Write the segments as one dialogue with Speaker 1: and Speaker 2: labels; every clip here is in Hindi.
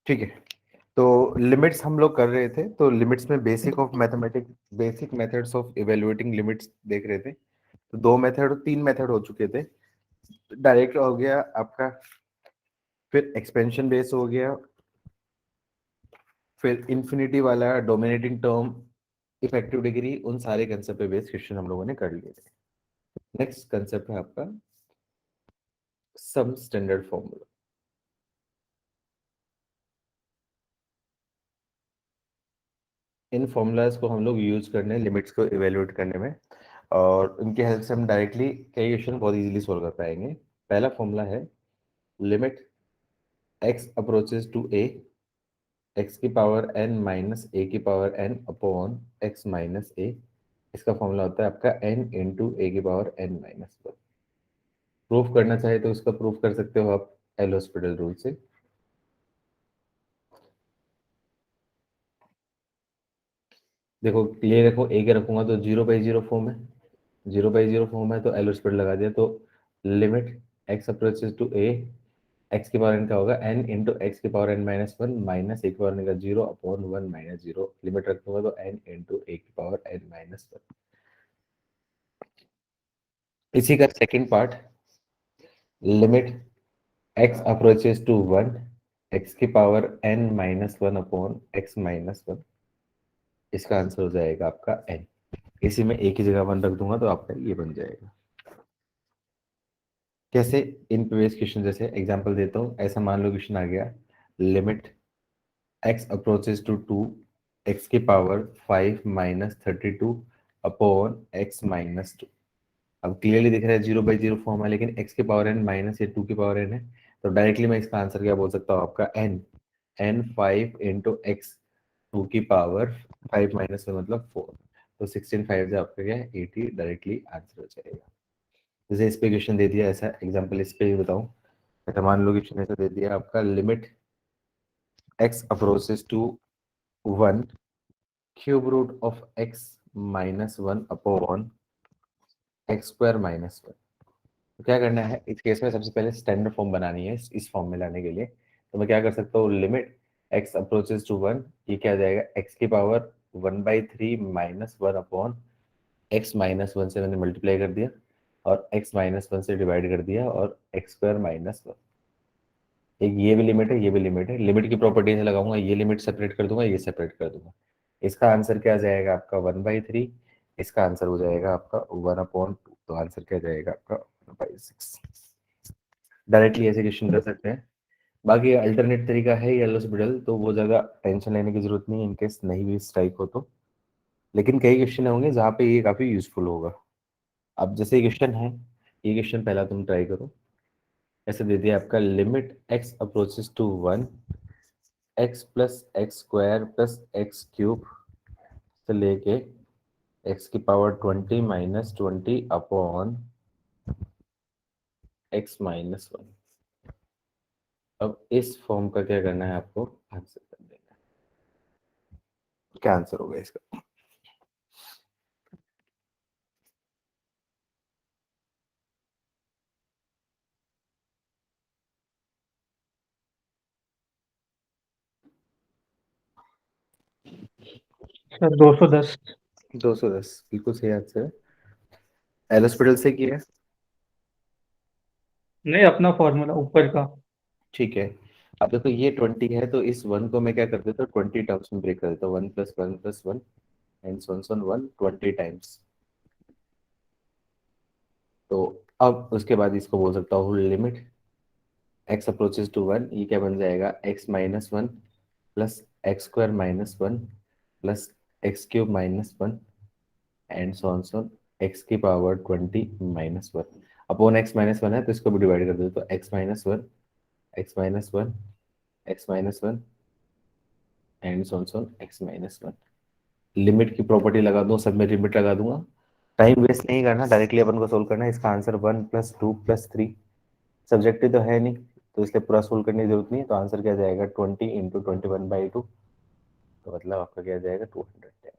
Speaker 1: ठीक है। तो लिमिट्स हम लोग कर रहे थे, तो लिमिट्स में basic methods of evaluating limits देख रहे थे। तो दो मेथड, तीन मेथड हो चुके थे। डायरेक्ट हो गया आपका, फिर एक्सपेंशन बेस हो गया, फिर इन्फिनिटी वाला डोमिनेटिंग टर्म, इफेक्टिव डिग्री, उन सारे कंसेप्ट पे बेस्ड क्वेश्चन हम लोगों ने कर लिए थे। नेक्स्ट कंसेप्ट है आपका सम स्टैंडर्ड फॉर्मूला। इन फॉर्मूलाज को हम लोग यूज करने लिमिट्स को इवेल्युएट करने में, और उनकी हेल्प से हम डायरेक्टली कई क्वेश्चन बहुत इजीली सोल्व कर पाएंगे। पहला फॉर्मूला है limit x approaches to a, x की पावर n माइनस a की power n upon x minus a। इसका फॉर्मूला होता है आपका n इंटू a की power n minus one. Proof करना चाहे तो इसका प्रूफ कर सकते हो आप एल हॉस्पिटल रूल से। देखो ये देखो, a के रखूंगा तो 0/0 फॉर्म है, 0/0 फॉर्म है तो एल हॉस्पिटल लगा दिया। तो limit x approaches to a, X की पावर एन का होगा एन इंटू एक्स की power N minus one minus A की पावर एन का zero upon one minus zero. Limit रखूंगा तो एन इंटू ए की पावर एन माइनस वन। इसी का second part, limit x approaches to one, X की power N minus one upon x minus one. इसका आंसर हो जाएगा आपका एन। इसी में ए की जगह वन रख दूंगा तो आपका ये बन जाएगा। कैसे? इन प्रीवियस क्वेश्चन जैसे एग्जांपल देता हूँ। ऐसा मान लो क्वेश्चन आ गया, limit x approaches to two, X की power five minus thirty two upon x minus two. अब क्लियरली दिख रहा है 0/0 फॉर्म है, लेकिन x की पावर n माइनस ये 2 की पावर n है। तो डायरेक्टली मैं इसका आंसर क्या बोल सकता हूँ आपका n, n five into x to की पावर फाइव माइनस वन मतलब फोर। तो 16 फाइव से आपका क्या है 80, डायरेक्टली आंसर हो जाएगा। जैसे इस पे क्वेश्चन दे दिया, ऐसा एग्जाम्पल इस पे ही बताऊँ। ऐसा मान लो क्वेश्चन ऐसा दे दिया आपका, limit x approaches to one, cube root of x minus one upon x square minus one. तो क्या करना है इस केस में, सबसे पहले स्टैंडर्ड फॉर्म बनानी है इस फॉर्म में लाने के लिए। तो मैं क्या कर सकता हूँ, limit x approaches to one, ये क्या आ जाएगा एक्स की power one by three minus one upon x minus one से मैंने मल्टीप्लाई कर दिया और एक्स माइनस वन से डिवाइड कर दिया और एक्स स्क्वायर माइनस वन। एक ये भी लिमिट है, ये भी लिमिट है। लिमिट की प्रॉपर्टी से लगाऊंगा, ये लिमिट सेपरेट कर दूंगा, ये सेपरेट कर दूंगा। इसका आंसर क्या आ जाएगा आपका वन बाई थ्री, इसका आंसर हो जाएगा आपका वन अपॉन टू। तो आंसर क्या जाएगा आपका वन बाई सिक्स। डायरेक्टली ऐसे क्वेश्चन कर सकते हैं। बाकी अल्टरनेट तरीका है येलो हॉस्पिटल, तो वो ज़्यादा टेंशन लेने की जरूरत नहीं है इनकेस नहीं भी स्ट्राइक हो तो। लेकिन कई क्वेश्चन होंगे जहाँ पे ये काफ़ी यूजफुल होगा। अब जैसे क्वेश्चन है, ये क्वेश्चन पहला तुम ट्राई करो। ऐसे दे दिया आपका, limit x approaches to one, x plus x square plus x cube से लेके एक्स की power twenty minus twenty upon x minus one. अब इस फॉर्म का क्या करना है आपको, आंसर कर देना है। क्या आंसर होगा इसका?
Speaker 2: सर 210।
Speaker 1: 210 बिल्कुल सही आंसर है। एल हॉस्पिटल से किया है।
Speaker 2: नहीं, अपना फॉर्मूला ऊपर का।
Speaker 1: ठीक है। अब देखो ये 20 है, तो इस वन को मैं क्या कर देता हूँ 20 टर्म्स में ब्रेक कर देता हूँ, one plus one plus one and सन सन वन 20 टाइम्स। तो अब उसके बाद इसको बोल सकता हूँ limit x approaches to one, ये क्या बन जाएगा X minus one plus x square minus one plus x cube minus one and so on X की power twenty minus one upon x minus one है तो इसको भी डिवाइड कर दो। तो X minus one, x minus one, x minus one and so on x minus one. Limit की प्रॉपर्टी लगा दूँ, सब में लिमिट लगा दूंगा। टाइम वेस्ट नहीं करना, डायरेक्टली अपन को सोल्व करना है। इसका answer one plus two plus three, subjective तो है नहीं तो इसलिए पूरा सोल्व करने की जरूरत नहीं है। तो आंसर क्या जाएगा twenty into twenty one by two. तो मतलब आपका क्या जाएगा 210।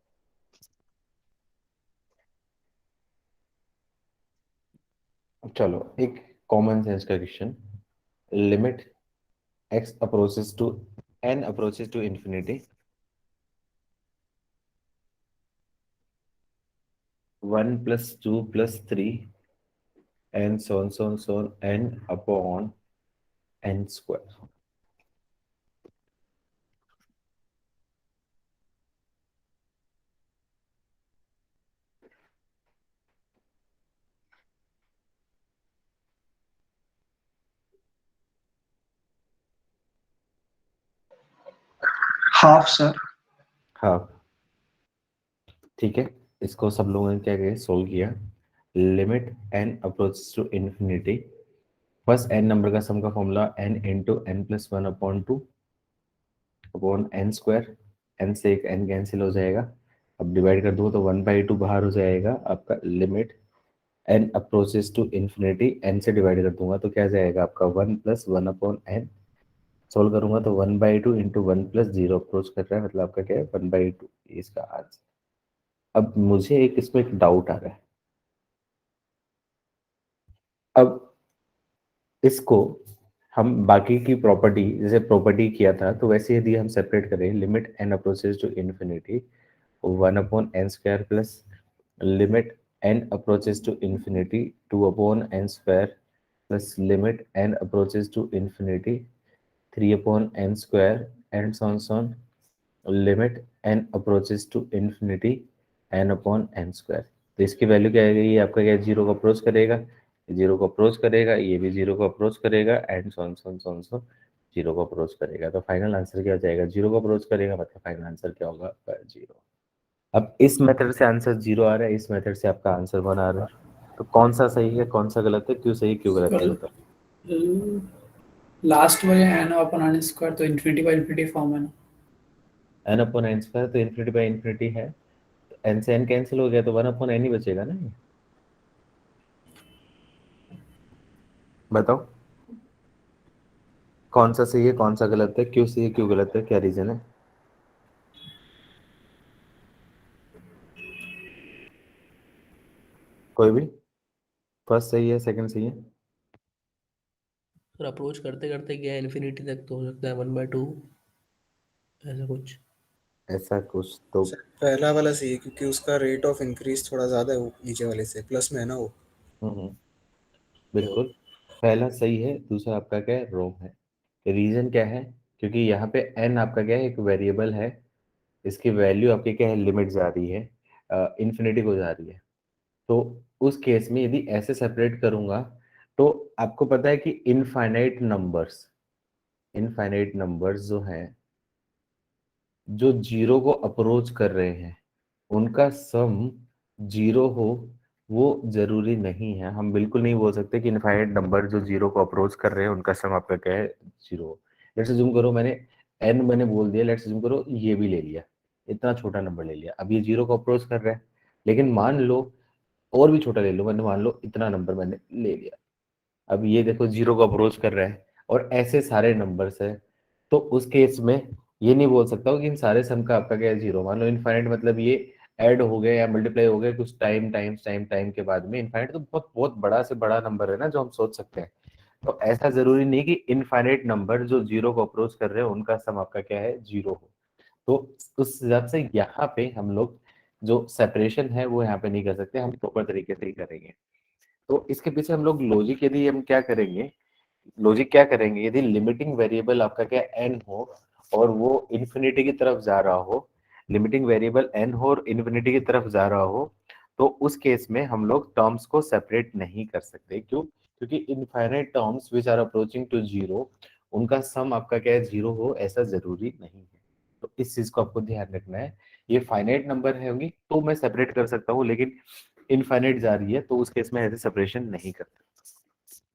Speaker 1: चलो एक कॉमन सेंस का question, limit x approaches to n approaches to infinity, 1 plus 2 plus 3 and so on n upon n square.
Speaker 2: Half sir.
Speaker 1: हाँ, ठीक है। इसको सब लोगों ने क्या किया, सोल्व किया। Limit n approaches to infinity, first n number का सम का formula n into n plus one upon two upon n square. n से एक n कैंसिल हो जाएगा। अब डिवाइड कर दो तो 1/2 बाहर हो जाएगा आपका। Limit n approaches to infinity, n से डिवाइड कर दूंगा तो क्या जाएगा आपका 1 plus one upon n। Solve करूंगा तो 1/2 into one plus zero approach कर रहा है, मतलब आपका क्या है 1/2, इसका आंसर। अब मुझे एक इसमें एक डाउट आ रहा है। अब इसको हम बाकी की प्रॉपर्टी, जैसे प्रॉपर्टी किया था तो वैसे यदि हम सेपरेट करें, limit n approaches to infinity 1 upon n square plus limit n approaches to infinity 2 upon n square plus limit n approaches to infinity 3 upon n square and so on limit n approaches to infinity n upon n square. तो इसकी वैल्यू क्या आएगी, ये आपका क्या जीरो को अप्रोच करेगा, जीरो को अप्रोच करेगा, ये भी जीरो को अप्रोच करेगा एंड सो जीरो को अप्रोच करेगा। तो फाइनल आंसर क्या हो जाएगा, जीरो को अप्रोच करेगा, मतलब फाइनल आंसर क्या होगा आपका जीरो। अब इस मेथड से आंसर जीरो आ रहा है, इस मेथड से आपका आंसर वन आ रहा है। तो कौन सा सही है, कौन सा गलत है, क्यों सही क्यों गलत है बताओ।
Speaker 3: लास्ट वाले एन अपन आने स्क्वायर तो इन्फिनिटी बाय इन्फिनिटी फॉर्म है ना।
Speaker 1: एन अपॉन एन स्क्वायर तो इन्फिनिटी बाई इन्फिनिटी है, तो एन से एन कैंसिल हो गया तो वन अपॉन एन ही बचेगा ना। ये बताओ कौन सा सही है कौन सा गलत है, क्यों सही है क्यों गलत है, क्या रीजन है। कोई भी, फर्स्ट सही है सेकंड सही है।
Speaker 4: सर अप्रोच करते करते गया इन्फिनिटी तक तो हो सकता है 1/2 ऐसा कुछ।
Speaker 1: ऐसा कुछ तो
Speaker 5: सर पहला वाला सही है क्योंकि उसका रेट ऑफ इंक्रीज थोड़ा ज़्यादा है वो नीचे वाले से, प्लस में है ना वो।
Speaker 1: हम्म, बिल्कुल पहला सही है, दूसरा आपका क्या है रॉन्ग है। रीजन क्या है, क्योंकि यहाँ पे एन आपका क्या है एक वेरिएबल है, इसकी वैल्यू आपकी क्या है लिमिट जा रही है, इन्फिनिटी को जा रही है। तो उस केस में यदि ऐसे सेपरेट करूंगा तो आपको पता है कि इनफाइनाइट नंबर्स जो हैं जो जीरो को अप्रोच कर रहे हैं उनका सम जीरो हो, वो जरूरी नहीं है। हम बिल्कुल नहीं बोल सकते कि इनफाइनाइट नंबर जो जीरो को अप्रोच कर रहे हैं उनका सम आपका क्या है जीरो। लेट्स अज्यूम करो मैंने एन मैंने बोल दिया, लेट्स अज्यूम करो ये भी ले लिया, इतना छोटा नंबर ले लिया, अब ये जीरो को अप्रोच कर रहा है। लेकिन मान लो और भी छोटा ले लो, मैंने मान लो इतना नंबर मैंने ले लिया, अब ये देखो जीरो को अप्रोच कर रहा है और ऐसे सारे नंबर्स है। तो उस केस में ये नहीं बोल सकता हूँ कि इन सारे सम का आपका क्या है जीरो। मान लो इनफाइनाइट मतलब ये ऐड हो गए या मल्टीप्लाई हो गए कुछ टाइम के बाद में। इनफाइनाइट तो बहुत बहुत बड़ा से बड़ा नंबर है ना जो हम सोच सकते हैं। तो ऐसा जरूरी नहीं कि इनफाइनाइट नंबर जो जीरो को अप्रोच कर रहे हैं उनका सम आपका क्या है जीरो हो। तो उस हिसाब से यहाँ पे हम लोग जो सेपरेशन है वो यहाँ पे नहीं कर सकते, हम प्रॉपर तरीके से ही करेंगे। तो इसके पीछे हम लोग लॉजिक यदि हम क्या करेंगे, लॉजिक क्या करेंगे, यदि लिमिटिंग वेरिएबल आपका क्या एन हो और वो इन्फिनिटी की तरफ जा रहा हो, लिमिटिंग वेरिएबल एन हो और इन्फिनिटी की तरफ जा रहा हो, तो उस केस में हम लोग टर्म्स को सेपरेट नहीं कर सकते। क्यों, क्योंकि infinite terms which are approaching to zero उनका सम आपका क्या है जीरो हो, ऐसा जरूरी नहीं है। तो इस चीज को आपको ध्यान रखना है। ये फाइनाइट नंबर है होंगी तो मैं सेपरेट कर सकता हूँ, लेकिन इनफाइनाइट जा रही है तो उस केस में ऐसे सेपरेशन नहीं करता।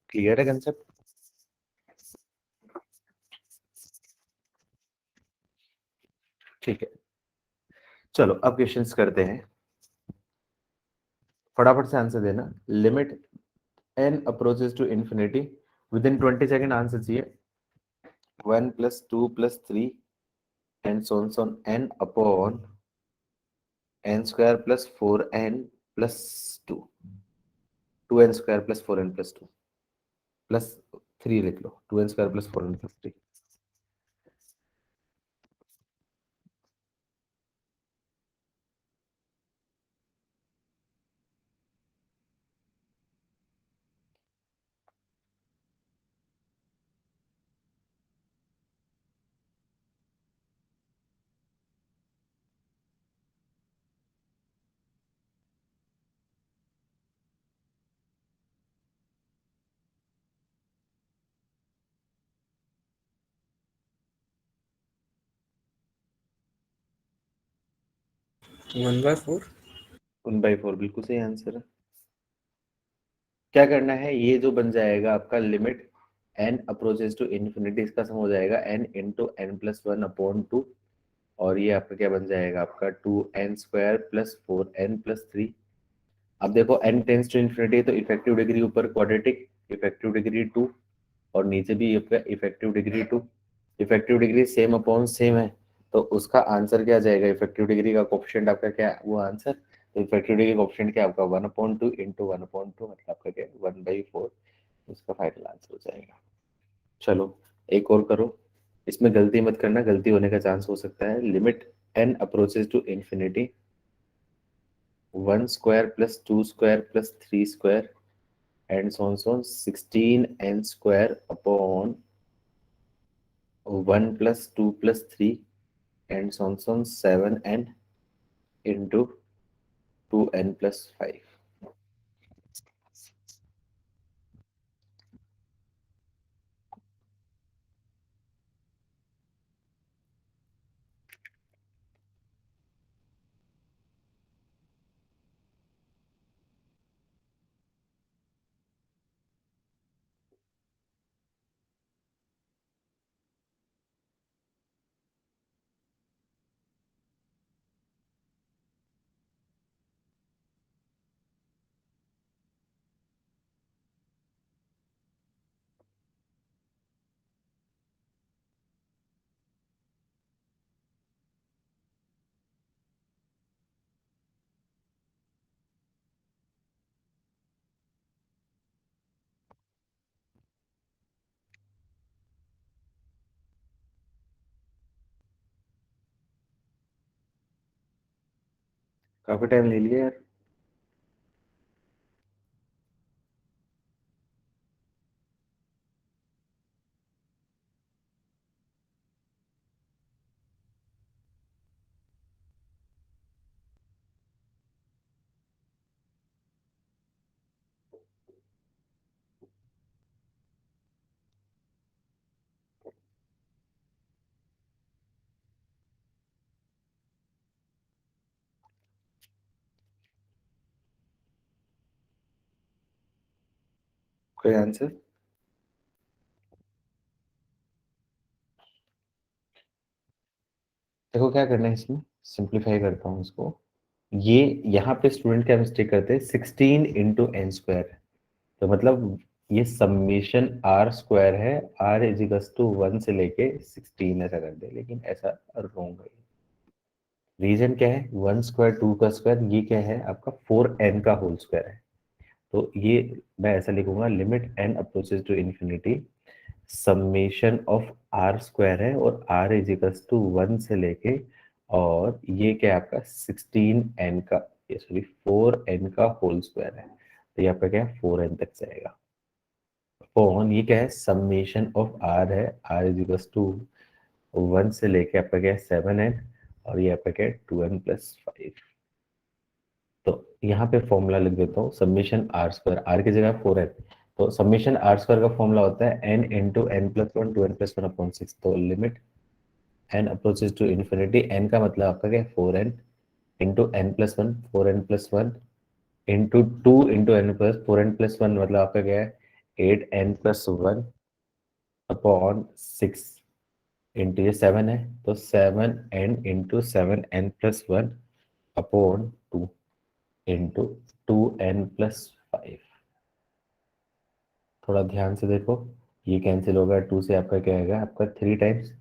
Speaker 1: क्लियर है कंसेप्ट। ठीक है, चलो अब क्वेश्चंस करते हैं, फटाफट से आंसर देना। Limit n approaches to infinity, within 20 second answer चाहिए। 1 plus 2 plus 3 and so on n upon n square plus 4n plus 2, 2n square plus 4n plus 2 plus 3 लिख लो, 2n square plus 4n plus 3।
Speaker 5: 1/4।
Speaker 1: 1/4 बिल्कुल सही आंसर है। क्या करना है, ये जो बन जाएगा आपका limit n approaches to infinity, इसका सम हो जाएगा n into n plus one upon two, और ये आपका क्या बन जाएगा आपका 2n² प्लस 4n+3। अब देखो n टेंस टू इन्फिनिटी तो इफेक्टिव डिग्री ऊपर क्वाड्रेटिक, इफेक्टिव डिग्री 2, और नीचे भी आपका effective degree 2। Effective degree same upon same है, तो उसका आंसर क्या आ जाएगा, इफेक्टिव डिग्री का कोफिशिएंट आपका क्या है, वो आंसर। तो इफेक्टिव डिग्री का कोफिशिएंट क्या आपका 1/2 इंटू 1/2, मतलब आपका क्या 1/4, उसका फाइनल आंसर हो जाएगा। चलो एक और करो, इसमें गलती मत करना, गलती होने का चांस हो सकता है। Limit n approaches to infinity 1² plus 2² plus 3² and so on 16n² upon 1 plus 2 plus 3 and so on 7n into 2n plus 5। काफी टाइम ले लिया यार। कोई आंसर? देखो क्या करना है, इसमें सिंप्लीफाई करता हूँ इसको। ये यहाँ पे स्टूडेंट क्या मिस्टेक करते हैं, 16 इंटू एन स्क्वायर, तो मतलब ये समेशन आर स्क्वायर है, आर इजिकल्स टू 1 से लेके 16 ऐसा कर दे, लेकिन ऐसा रॉन्ग है। रीजन क्या है, 1² 2 का स्क्वायर, ये क्या है आपका 4n का होल स्क्वायर है। तो ये मैं ऐसा लिखूंगा, limit n approaches to infinity summation of r square है, और r इजिकल्स टू 1 से लेके, और ये क्या है आपका 16n का, ये सॉरी 4n का होल स्क्वायर है, तो ये आपका क्या है 4n तक जाएगा। अपॉन ये क्या है, समेशन ऑफ r है, r इजिकल्स टू 1 से लेके आपका क्या है 7n, और ये आपका क्या है 2n+5। तो यहाँ पे फॉर्मूला लिख देता हूँ, समेशन आर स्क्वायर, आर की जगह 4n, तो समेशन आर स्क्वायर का फॉर्मूला होता है n इंटू n+1 2n+1/6। तो limit n approaches to infinity, n का मतलब आपका क्या है 4n into n+1 4n+1 into 2 into n plus 4n+1 मतलब आपका क्या है 8n+1 अपॉन 6 इंटू ये 7 है, तो 7n into 7n+1 upon 2 into 2n+5। थोड़ा ध्यान से देखो, ये कैंसिल होगा, 2 से आपका क्या आएगा आपका 3 टाइम्स।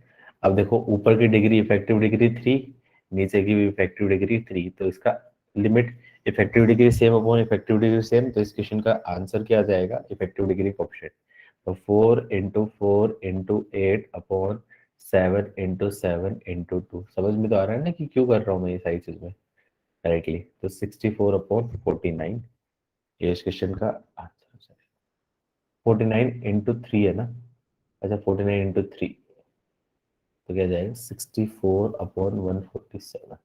Speaker 1: अब देखो ऊपर की डिग्री इफेक्टिव डिग्री 3, नीचे की भी इफेक्टिव डिग्री 3, तो इसका limit effective degree same upon effective degree same, तो इस क्वेश्चन का आंसर क्या आ जाएगा, इफेक्टिव डिग्री कोएफिशिएंट। तो 4 × 4 × 8 अपॉन 7 × 7 × 2। समझ में तो आ रहा है ना कि क्यों कर रहा हूँ मैं ये सारी चीज में डायरेक्टली। तो 64/49 ये इस क्वेश्चन का आंसर है। 49 × 3 है ना, अच्छा 49 × 3, तो क्या जाएगा 64/147।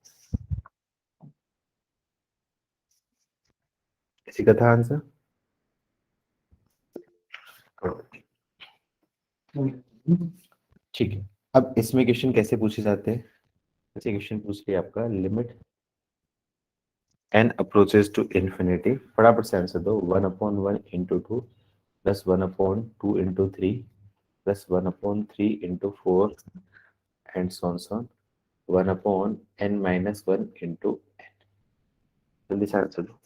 Speaker 1: इसी का था आंसर। ठीक है, अब इसमें क्वेश्चन कैसे पूछे जाते हैं, ऐसे क्वेश्चन पूछ लिया आपका, limit n approaches to infinity, फटाफट से आंसर दो. 1/1 into 2 plus 1/2 into 3 plus 1/3 into 4 and so on. 1/n minus 1 into n. जल्दी से आंसर दो.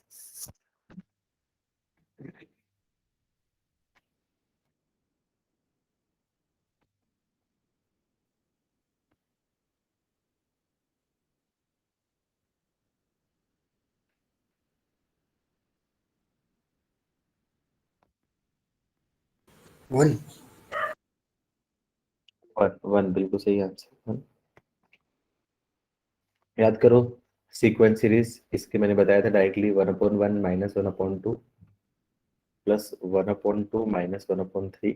Speaker 5: वन.
Speaker 1: वन बिल्कुल सही आंसर. याद करो सीक्वेंस सीरीज, इसके मैंने बताया था directly 1/1 minus 1/2 plus 1/2 minus 1/3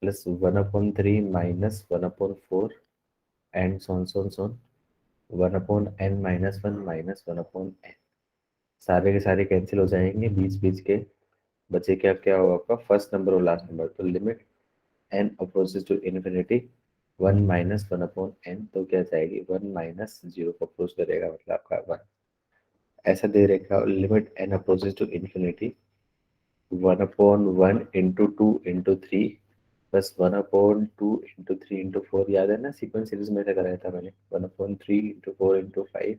Speaker 1: plus 1/3 minus 1/4 and so on. 1/n minus 1 minus 1/n. सारे के सारे कैंसिल हो जाएंगे, बीच बीच के बचे क्या क्या होगा आपका फर्स्ट नंबर और लास्ट नंबर. तो limit n approaches to infinity 1 minus 1/n, तो क्या जाएगी 1 minus 0 को अप्रोच करेगा, मतलब आपका 1. ऐसा दे रखा limit n approaches to infinity 1/1 into 2 into 3 plus 1/2 into 3 into 4. याद है ना सीक्वेंस सीरीज में कराया था मैंने. 1/3 into 4 into 5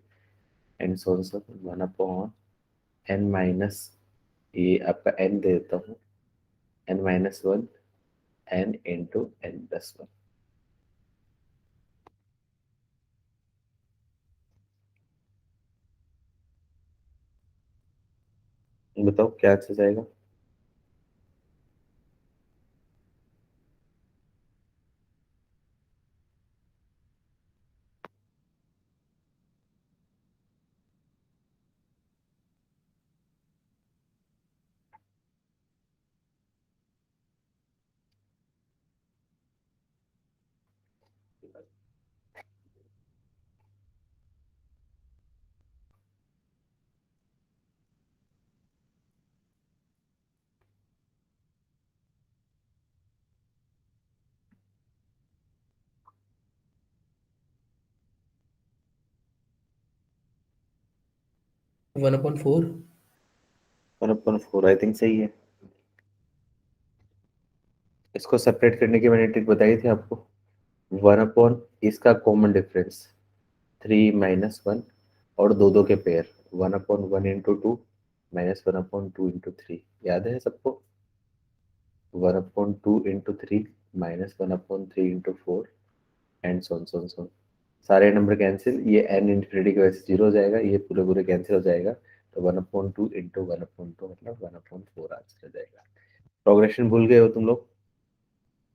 Speaker 1: and so on. 1/n minus, ये आपका n दे देता हूँ, n minus 1 n into n plus 1. बताओ क्या आंसर जाएगा.
Speaker 4: One upon four.
Speaker 1: 1/4 I think सही है. इसको सेपरेट करने की मैंने ट्रिक बताई थी आपको. 1/, इसका कॉमन डिफरेंस 3 minus 1 और दो दो के पेयर 1/1 into 2 minus 1/2 into 3. याद है सबको. 1/2 into 3 minus 1/3 into 4 and so on. सारे नंबर कैंसिल, ये n इंफिनिटी की वजह से 0 हो जाएगा, ये पूरे पूरे कैंसिल हो जाएगा. तो 1/2 into 1/2 मतलब 1/4 आंसर हो जाएगा. प्रोग्रेशन भूल गए हो तुम लोग,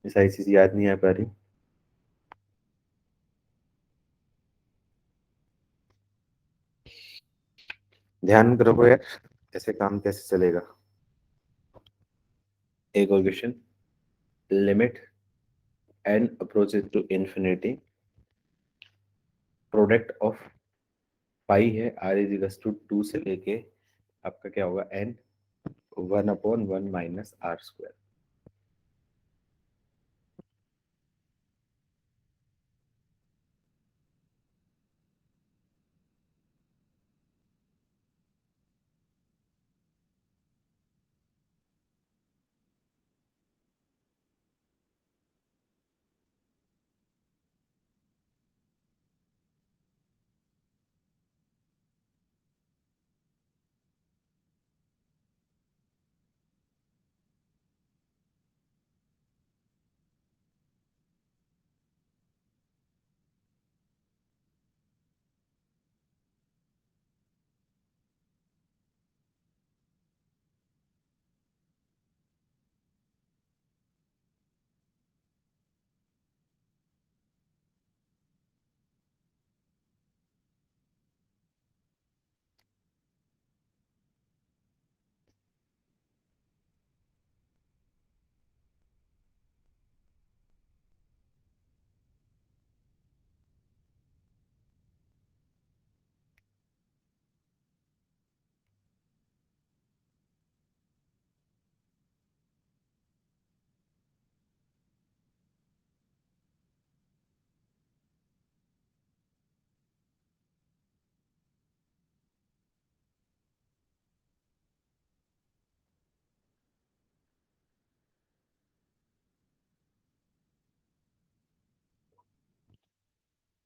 Speaker 1: ये सारी चीज याद नहीं आ पा रही. ध्यान करो यार, ऐसे काम कैसे चलेगा. एक और question. Limit n approaches to infinity, product of pi है r इज इक्वल टू 2 से लेके आपका क्या होगा n 1/1 minus r square.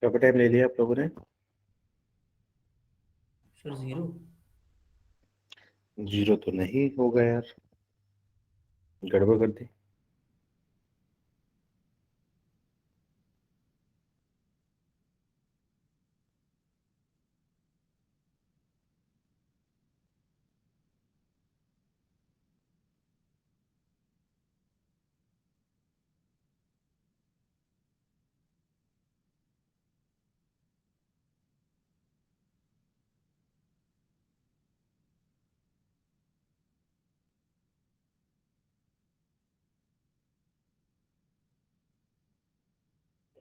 Speaker 1: काफी टाइम ले लिया आप लोगों ने?
Speaker 4: सर 0।
Speaker 1: 0 तो नहीं होगा यार, गड़बड़ कर दी।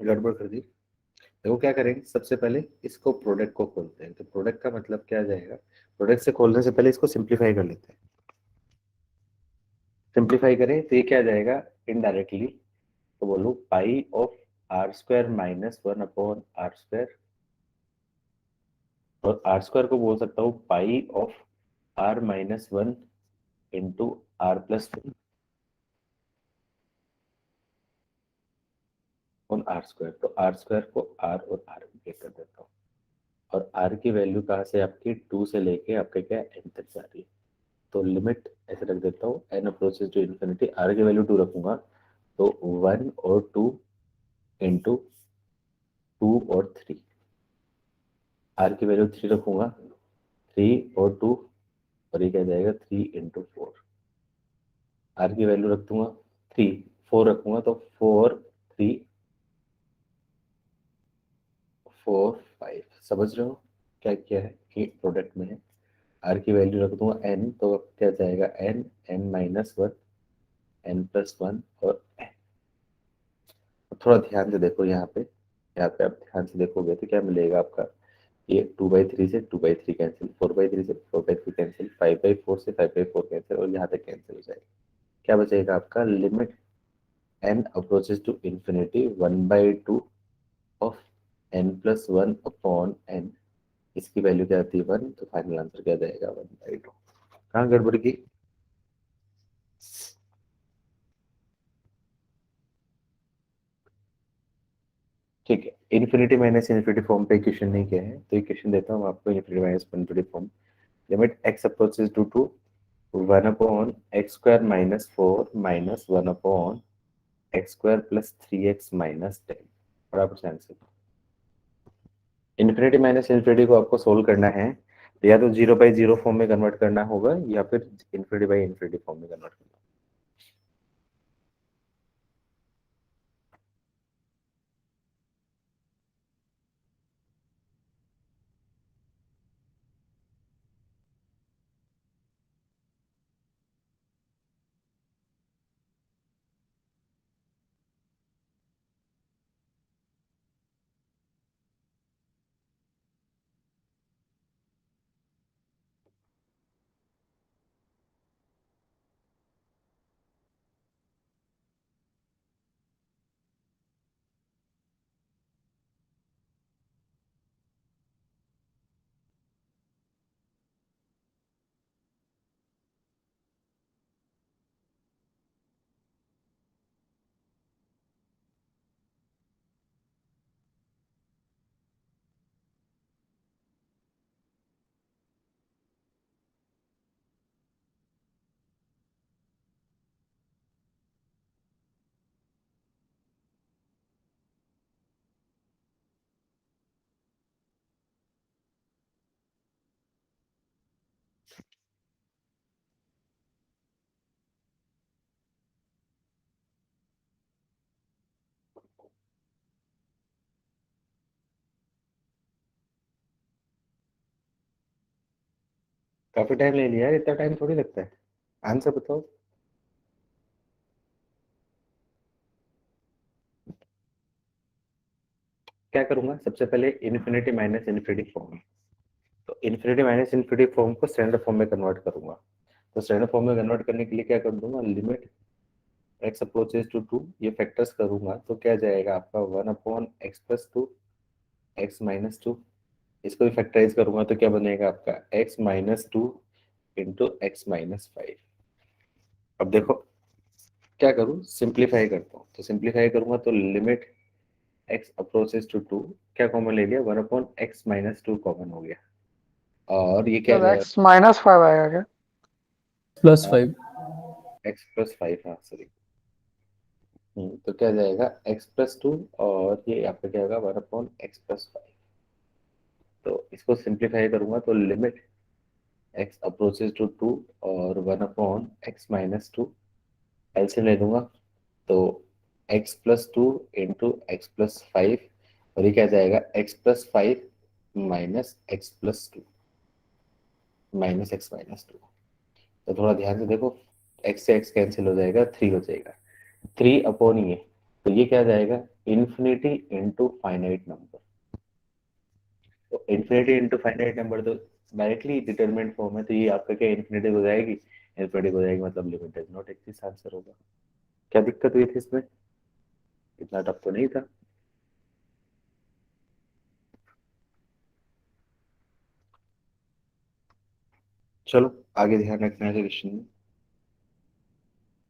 Speaker 1: गड़बड़ कर दी। देखो क्या करेंगे, सबसे पहले इसको प्रोडक्ट को खोलते हैं। तो प्रोडक्ट का मतलब क्या जाएगा, प्रोडक्ट से खोलने से पहले इसको सिंप्लीफाई कर लेते हैं। सिंप्लीफाई करें तो ये क्या जाएगा, इनडायरेक्टली तो बोलूं pi of r square minus 1 upon r square, और आर स्क्वायर को बोल सकता हूँ pi of r minus 1 into r plus 1 on r square. तो आर स्क्वायर को आर और आर में ब्रेक कर देता हूँ, और आर की वैल्यू कहाँ से आपकी 2 से लेके आपके क्या एन तक जा रही है। तो लिमिट ऐसे रख देता हूँ, n approaches to infinity, r की वैल्यू 2 रखूंगा तो 1 और 2 इंटू 2 और 3, आर की वैल्यू 3 रखूंगा 3 और 2, और ये क्या जाएगा 3 इंटू 4, आर की वैल्यू रख दूंगा 3, 4 रखूंगा तो 4 3 4 5। समझ रहे हो क्या किया है कि प्रोडक्ट में है। आर की वैल्यू रख दूंगा एन, तो क्या जाएगा n, n minus 1, n plus 1 और एन। थोड़ा ध्यान से देखो यहाँ पे आप ध्यान से देखोगे तो क्या मिलेगा आपका, ये 2/3 से 2/3 कैंसिल, 4/3 से 4/3 कैंसिल, 5/4 से 5/4 कैंसिल, और यहाँ तक कैंसिल हो जाएगा। क्या बचेगा आपका, limit n approaches to infinity 1/2 of n plus 1 upon n, इसकी वैल्यू क्या आती है 1, तो फाइनल आंसर क्या जाएगा 1/2। कहाँ गड़बड़ की? ठीक है, इन्फिनिटी माइनस इन्फिनिटी फॉर्म पे क्वेश्चन नहीं किया है तो ये क्वेश्चन देता हूँ आपको, infinity minus infinity form. Limit x approaches to 1 upon x square minus 4 minus 1 upon x square plus 3x minus 10। बराबर आंसर। इन्फिनिटी माइनस इन्फिनिटी को आपको सोल्व करना है तो या तो 0/0 फॉर्म में कन्वर्ट करना होगा या फिर इन्फिनिटी बाई इन्फिनिटी फॉर्म में कन्वर्ट करना होगा। काफी टाइम ले लिया है, इतना टाइम थोड़ी लगता है। आंसर बताओ। क्या करूंगा, सबसे पहले इन्फिनिटी माइनस इन्फिनिटी फॉर्म, तो इन्फिनिटी माइनस इन्फिनिटी फॉर्म को स्टैंडर्ड फॉर्म में कन्वर्ट करूंगा। तो स्टैंडर्ड फॉर्म में कन्वर्ट करने के लिए क्या कर दूंगा, लिमिट x अप्रोचेस टू 2, ये फैक्टर्स करूंगा तो क्या जाएगा आपका 1 upon x plus 2 x minus 2, इसको भी फैक्टराइज करूंगा तो क्या बनेगा आपका x minus 2 into x minus 5। अब देखो क्या करूं, सिंप्लीफाई करता हूं, तो सिंप्लीफाई करूंगा तो लिमिट x अप्रोचेस टू 2 क्या कॉमन ले लिया 1/x माइनस 2 कॉमन हो गया और ये क्या
Speaker 6: सर
Speaker 1: जाएगा
Speaker 6: x -5 आएगा क्या?
Speaker 4: +5
Speaker 1: x प्लस 5 हाँ सॉरी तो क्या जाएगा x प्लस 2 और ये यहाँ पे क्या होगा 1/x प्लस 5 तो इसको सिंप्लीफाई करूंगा तो लिमिट x अप्रोचेस टू 2 और 1/x माइनस 2 एलसीएम ले दूंगा तो x plus 2 into X plus 5 और ये क्या जाएगा x plus 5 minus x plus 2 minus x minus 2 तो थोड़ा ध्यान से देखो x से x कैंसिल हो जाएगा 3 हो जाएगा 3 अपॉन ये तो ये क्या जाएगा इन्फिनिटी इंटू फाइनाइट नंबर तो इन्फिनिटी इंटू फाइनाइट नंबर तो डायरेक्टली डिटरमिनेंट फॉर्म है तो ये आपका क्या इन्फिनिटी हो जाएगी इन्फिनिटी हो जाएगी मतलब limit does not exist answer होगा क्या दिक्कत हुई थी इसमें इतना टफ तो नहीं था चलो आगे ध्यान रखना है क्वेश्चन में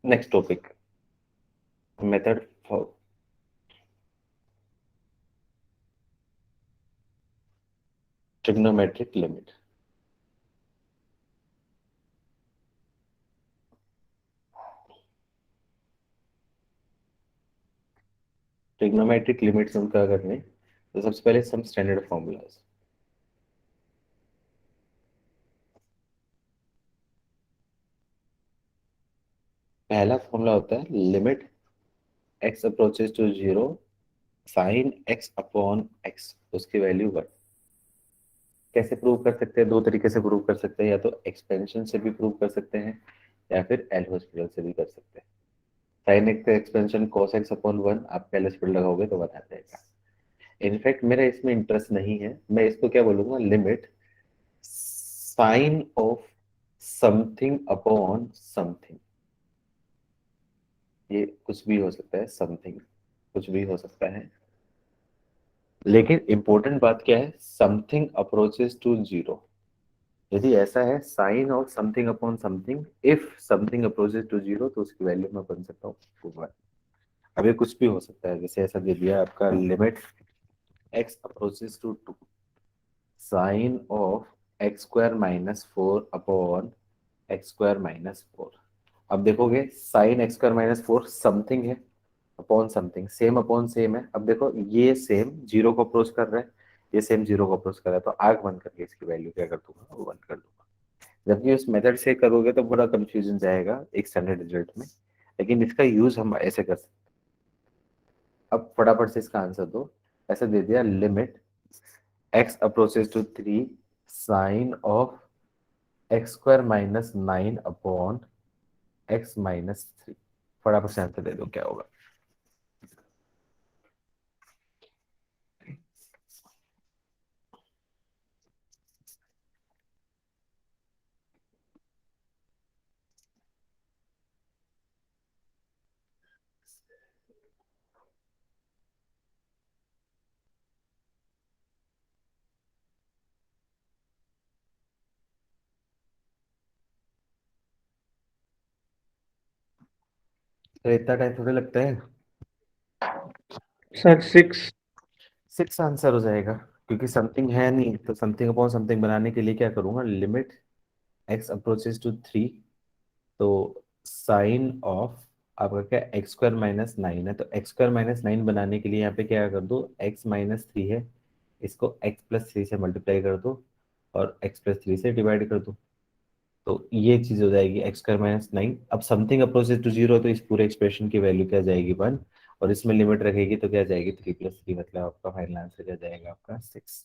Speaker 1: next topic method for trigonometric limit trigonometric limits हम क्या करने तो सबसे पहले सम स्टैंडर्ड फॉर्मूलाज पहला फॉर्मूला होता है limit x approaches to 0 sine x upon x उसकी वैल्यू 1 कैसे प्रूव कर सकते हैं दो तरीके से प्रूव कर सकते हैं या तो एक्सपेंशन से भी प्रूव कर सकते हैं या फिर एल हॉस्पिटल से भी कर सकते हैं साइन एक्स का एक्सपेंशन cos x अपॉन 1 आप एल हॉस्पिटल लगाओगे तो बता देगा इनफैक्ट मेरा इसमें इंटरेस्ट नहीं है मैं इसको क्या बोलूंगा limit sine of something upon something ये कुछ भी हो सकता है समथिंग कुछ भी हो सकता है लेकिन इंपॉर्टेंट बात क्या है समथिंग अप्रोचेस टू 0 यदि ऐसा है sine of something upon something if something approaches to 0 तो उसकी वैल्यू मैं बन सकता हूँ 1 अब ये कुछ भी हो सकता है जैसे ऐसा दे दिया आपका limit x approaches to 2 sine of x square minus 4 upon x square minus 4 अब देखोगे sine x square minus 4 something है upon something same upon same है अब देखो ये सेम 0 को अप्रोच कर रहा है ये सेम 0 को अप्रोच कर रहा है तो आग बंद करके इसकी वैल्यू क्या कर दूंगा वो 1 कर दूंगा जबकि उस मेथड से करोगे तो बड़ा कंफ्यूजन जाएगा एक स्टैंडर्ड रिजल्ट में लेकिन इसका यूज हम ऐसे कर सकते अब फटाफट से इसका आंसर दो ऐसे दे दिया limit x approaches to 3 sine of x square minus 9 upon x minus 3 फटाफट से आंसर दे दो क्या होगा तो इतना टाइम थोड़ा लगता है
Speaker 2: सर 6
Speaker 1: 6 आंसर हो जाएगा क्योंकि समथिंग है नहीं तो समथिंग अपॉन समथिंग बनाने के लिए क्या करूंगा लिमिट x अप्रोचेस टू 3 तो साइन ऑफ आपका क्या एक्स स्क्वायर माइनस 9 है तो एक्स स्क्वायर माइनस 9 बनाने के लिए यहाँ पे क्या कर दो x माइनस 3 है इसको x प्लस 3 से मल्टीप्लाई कर दो और x प्लस 3 से डिवाइड कर दो तो ये चीज हो जाएगी एक्स स्क्वायर माइनस 9 अब समथिंग अप्रोचेस टू 0 तो इस पूरे एक्सप्रेशन की वैल्यू क्या जाएगी 1 और इसमें लिमिट रखेगी तो क्या जाएगी 3 प्लस 3 मतलब आपका फाइनल आंसर क्या जाएगा आपका 6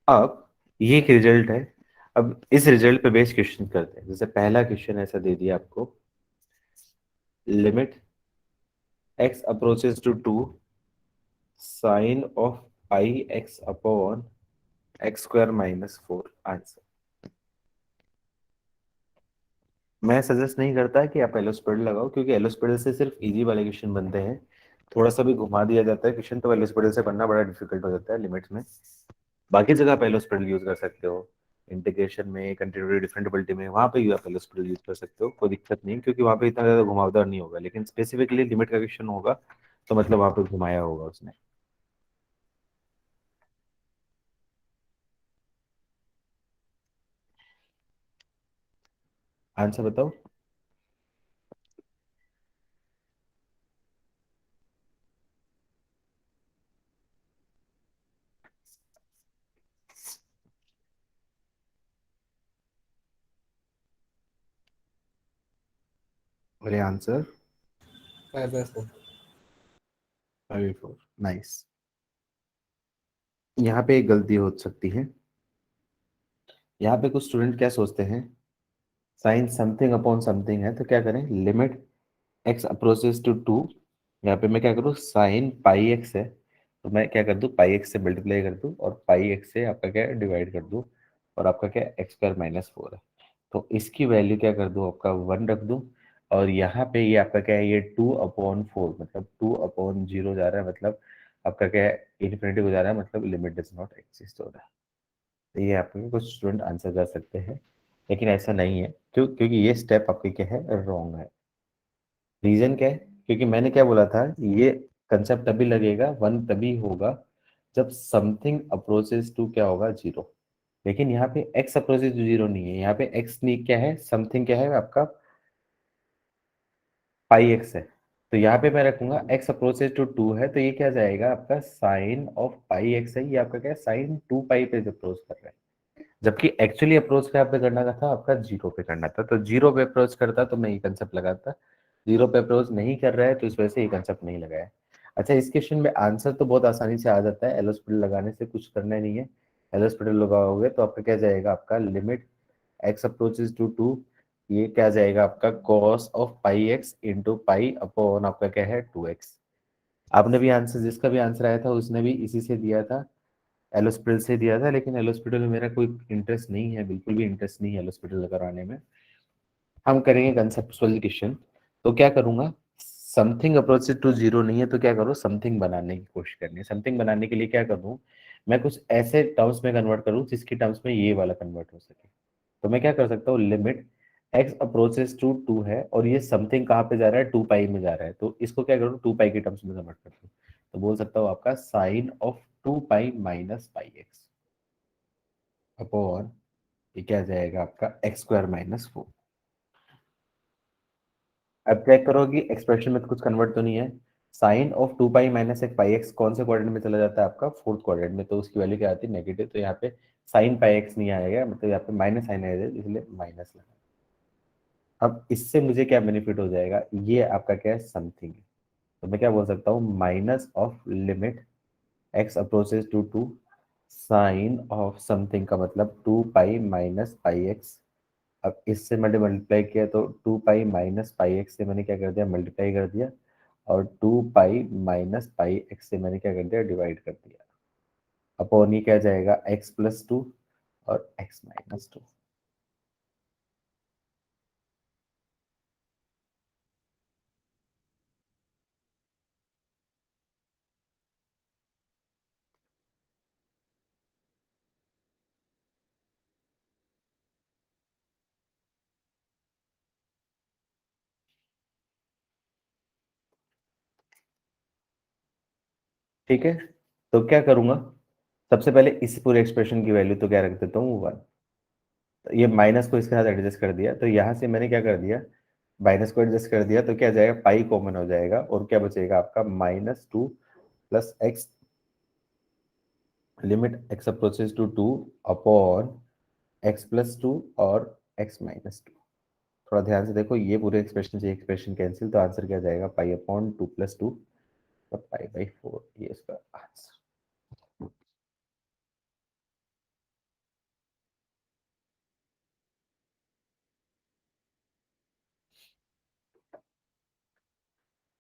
Speaker 1: अब ये एक रिजल्ट है अब इस रिजल्ट पे बेस क्वेश्चन करते हैं जैसे पहला क्वेश्चन ऐसा दे दिया आपको limit x approaches to 2 sine of pi x upon x square minus 4 answer मैं सजेस्ट नहीं करता कि आप एलोस्पेडल लगाओ क्योंकि एलोस्पेडल से सिर्फ इजी वाले क्वेश्चन बनते हैं थोड़ा सा भी घुमा दिया जाता है क्वेश्चन तो एलोस्पेडल से बनना बड़ा डिफिकल्ट हो जाता है लिमिट्स में बाकी जगह आप एलोस्पेडल यूज कर सकते हो इंटीग्रेशन में, कंटिन्यूटी डिफरेंटिबिलिटी में, वहां पे आप एल हॉस्पिटल यूज कर सकते हो, कोई दिक्कत नहीं, क्योंकि वहां पे इतना ज्यादा घुमावदार नहीं होगा। लेकिन स्पेसिफिकली लिमिट का क्वेश्चन होगा तो मतलब वहां पे घुमाया होगा उसने। आंसर बताओ। अरे आंसर
Speaker 5: 5/4।
Speaker 1: 5/4। नाइस। यहाँ पे एक गलती हो सकती है। यहाँ पे कुछ स्टूडेंट क्या सोचते हैं, साइन समथिंग अपॉन समथिंग है तो क्या करें, लिमिट एक्स अप्रोचेस टू 2, यहाँ पे मैं क्या करूँ, साइन पाई एक्स है तो मैं क्या कर दूँ, पाई एक्स से मल्टीप्लाई कर दूँ और पाई एक्स से आपका क्या डिवाइड कर दूँ, और आपका क्या x² - 4 है। तो इसकी वैल्यू क्या कर दूँ, आपका 1 रख दूँ, और यहाँ पे ये आपका क्या है, ये 2/4 मतलब 2/0 जा रहा है, मतलब आपका क्या है, इन्फिनिटी को जा रहा है, मतलब लिमिट डज नॉट एग्जिस्ट हो रहा है। तो ये आपके कुछ स्टूडेंट आंसर कर सकते हैं, लेकिन ऐसा नहीं है। क्योंकि ये स्टेप आपके क्या है, रॉन्ग है। रीजन क्या है, क्योंकि मैंने क्या बोला था, ये कंसेप्ट तभी लगेगा, 1 तभी होगा जब समथिंग अप्रोचेस टू क्या होगा, 0। लेकिन यहाँ पे x अप्रोचेस टू 0 नहीं है, यहाँ पे x नहीं, क्या है, समथिंग क्या है आपका, पाई एक्स है। तो यहाँ पे मैं रखूंगा x अप्रोचेस टू 2 है, तो ये क्या जाएगा आपका साइन ऑफ पाई एक्स है, ये आपका क्या है, साइन 2 पाई पे अप्रोच कर रहा है। जबकि एक्चुअली अप्रोच क्या पे करना था, आपका 0 पे करना था। तो 0 पे अप्रोच करता तो मैं ये कंसेप्ट लगाता, 0 पे अप्रोच नहीं कर रहा है तो इस वजह से ये कंसेप्ट नहीं लगाया। अच्छा, इस क्वेश्चन में आंसर तो बहुत आसानी से आ जाता है, एल हॉस्पिटल लगाने से कुछ करना नहीं है। एल हॉस्पिटल लगाओगे तो आपका क्या जाएगा, आपका लिमिट एक्स अप्रोचेस टू 2, ये क्या जाएगा आपका cos of pi x into pi upon आपका क्या है 2x। आपने भी आंसर, जिसका भी आंसर आया था उसने भी इसी से दिया था, एल हॉस्पिटल से दिया था। लेकिन एल हॉस्पिटल में मेरा कोई इंटरेस्ट नहीं है, बिल्कुल भी इंटरेस्ट नहीं है एल हॉस्पिटल कराने में। हम करेंगे कंसेप्चुअल क्वेश्चन। तो क्या करूंगा, समथिंग अप्रोचेस टू 0 नहीं है तो क्या करो, समथिंग बनाने की कोशिश करनी है। समथिंग बनाने के लिए क्या करूँ, मैं कुछ ऐसे टर्म्स में कन्वर्ट करूँ जिसकी टर्म्स में ये वाला कन्वर्ट हो सके। तो मैं क्या कर सकता हूँ, लिमिट एक्स अप्रोचेस टू 2 है और ये समथिंग कहाँ पे जा रहा है, 2 पाई में जा रहा है, तो इसको क्या करूँ, 2 पाई के टर्म्स में कन्वर्ट कर दूँ। तो बोल सकता हूँ आपका sine of 2 pi minus pi x upon, ये क्या जाएगा आपका x² - 4। अब चेक करो कि एक्सप्रेशन में कुछ कन्वर्ट तो नहीं है। साइन ऑफ 2 पाई माइनस एक पाई एक्स कौन से क्वाड्रेंट में चला जाता है, आपका फोर्थ क्वाड्रेंट में, तो उसकी वैल्यू क्या आती है, नेगेटिव। तो यहाँ पे साइन पाई एक्स नहीं आएगा, मतलब यहाँ पे माइनस साइन आएगा, इसलिए माइनस लगा। अब इससे मुझे क्या बेनिफिट हो जाएगा, ये आपका क्या है, समथिंग है। तो मैं क्या बोल सकता हूँ, minus of limit x approaches to 2 sine of something का मतलब 2 पाई माइनस पाई एक्स। अब इससे मैंने मल्टीप्लाई किया तो 2 पाई माइनस पाई एक्स से मैंने क्या कर दिया, मल्टीप्लाई कर दिया, और 2 पाई माइनस पाई एक्स से मैंने क्या कर दिया, डिवाइड कर दिया। अपॉन ये क्या जाएगा, x+2 और x-2। ठीक है, तो क्या करूंगा, सबसे पहले इस पूरे एक्सप्रेशन की वैल्यू तो क्या रख देता हूँ, 1। तो ये माइनस को इसके साथ एडजस्ट कर दिया, तो यहाँ से मैंने क्या कर दिया, माइनस को एडजस्ट कर दिया, तो क्या जाएगा, पाई कॉमन हो जाएगा और क्या बचेगा आपका, -2 plus x, limit x approaches to 2 upon x+2 और x-2। थोड़ा ध्यान से देखो, ये पूरे एक्सप्रेशन से एक्सप्रेशन कैंसिल, तो आंसर क्या जाएगा, पाई अपॉन 2+2 और पाई/4, ये इसका आंसर।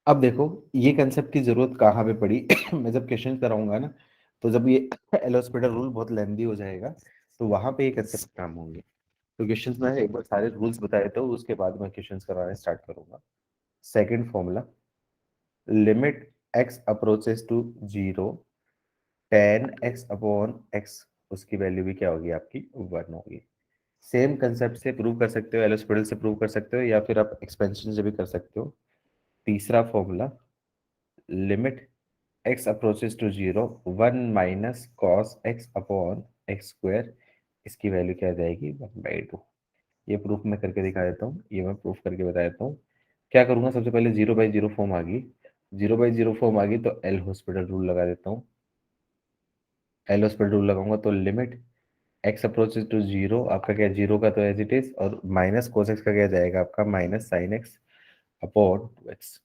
Speaker 1: अब देखो, ये कंसेप्ट की जरूरत कहाँ पे पड़ी मैं जब क्वेश्चन कराऊंगा ना, तो जब ये एल हॉस्पिटल रूल बहुत लेंदी हो जाएगा तो वहां पे ये कंसेप्ट काम होंगे। तो क्वेश्चंस में एक बार सारे रूल्स बताए तो उसके बाद मैं क्वेश्चंस कराने स्टार्ट करूंगा। Second formula, limit x approaches to 0, tan x upon x, उसकी वैल्यू भी क्या होगी आपकी, 1 होगी। सेम कंसेप्ट से प्रूव कर सकते हो, एल हॉस्पिटल से प्रूव कर सकते हो, या फिर आप एक्सपेंशन से भी कर सकते हो। तीसरा formula, limit x approaches to 0 1 minus cos x upon x square, इसकी वैल्यू क्या आ जाएगी 1/2। ये प्रूफ मैं करके दिखा देता हूँ, ये मैं प्रूफ करके बता देता हूँ। क्या करूंगा, सबसे पहले 0/0 फॉर्म आ गई, 0/0 फॉर्म आ गई तो एल हॉस्पिटल रूल लगा देता हूँ। एल हॉस्पिटल रूल लगाऊंगा तो लिमिट x अप्रोचेस टू 0, आपका क्या 0 का तो एज इट इज, और माइनस कोस एक्स का क्या जाएगा आपका minus sine x upon 2x।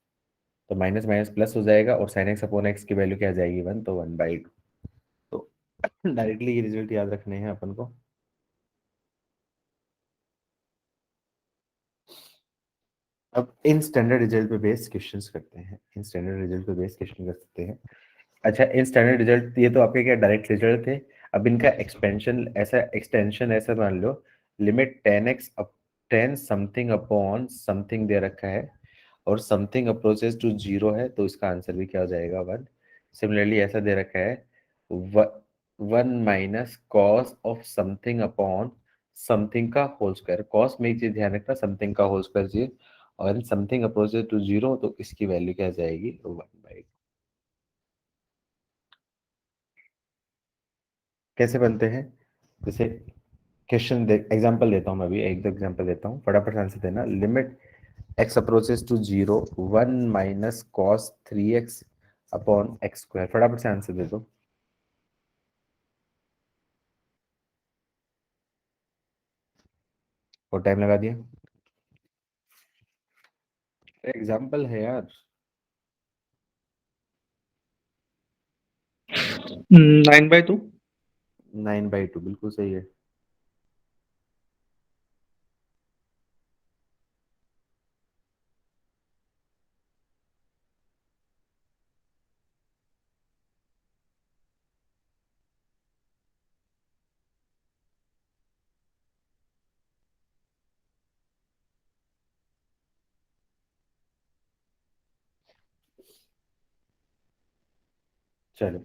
Speaker 1: तो माइनस माइनस प्लस हो जाएगा और साइन एक्स अपॉन एक्स की वैल्यू क्या आ जाएगी 1, तो 1/2। तो डायरेक्टली ये रिजल्ट याद रखने हैं अपन को। अब इन स्टैंडर्ड रिजल्ट पे बेस्ड क्वेश्चंस करते हैं, इन स्टैंडर्ड रिजल्ट पे बेस्ड क्वेश्चन कर सकते हैं। अच्छा, इन स्टैंडर्ड रिजल्ट ये तो आपके क्या डायरेक्ट रिजल्ट थे। अब इनका एक्सपेंशन ऐसा, एक्सटेंशन ऐसा मान लो, limit 10x up 10 something upon something दे रखा है और समथिंग अप्रोचेस टू 0 है, तो इसका आंसर भी क्या हो जाएगा 1। सिमिलरली ऐसा दे रखा है 1 minus cos of something upon something का होल स्क्वायर। कॉस में एक चीज ध्यान रखना, समथिंग का होल स्क्वायर चाहिए, और समथिंग अप्रोचेस टू 0, तो इसकी वैल्यू क्या आ जाएगी 1/2। कैसे बनते हैं, जैसे क्वेश्चन एग्जांपल देता हूं मैं अभी, एक दो एग्जांपल देता हूं, फटाफट आंसर देना। Limit x approaches to 0 1 minus cos 3x upon x square, फटाफट से आंसर दे दो। और टाइम लगा दिया, एग्जांपल है यार।
Speaker 2: 9/2।
Speaker 1: 9/2 बिल्कुल सही है। चलो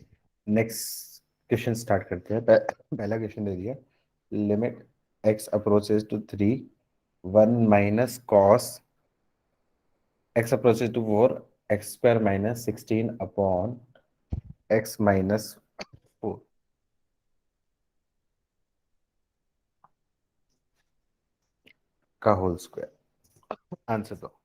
Speaker 1: नेक्स्ट क्वेश्चन स्टार्ट करते हैं। पहला क्वेश्चन दे दिया, limit x approaches to 3 1 minus cos x approaches to 4 x square minus 16 upon x minus 4 का होल स्क्वायर। आंसर दो।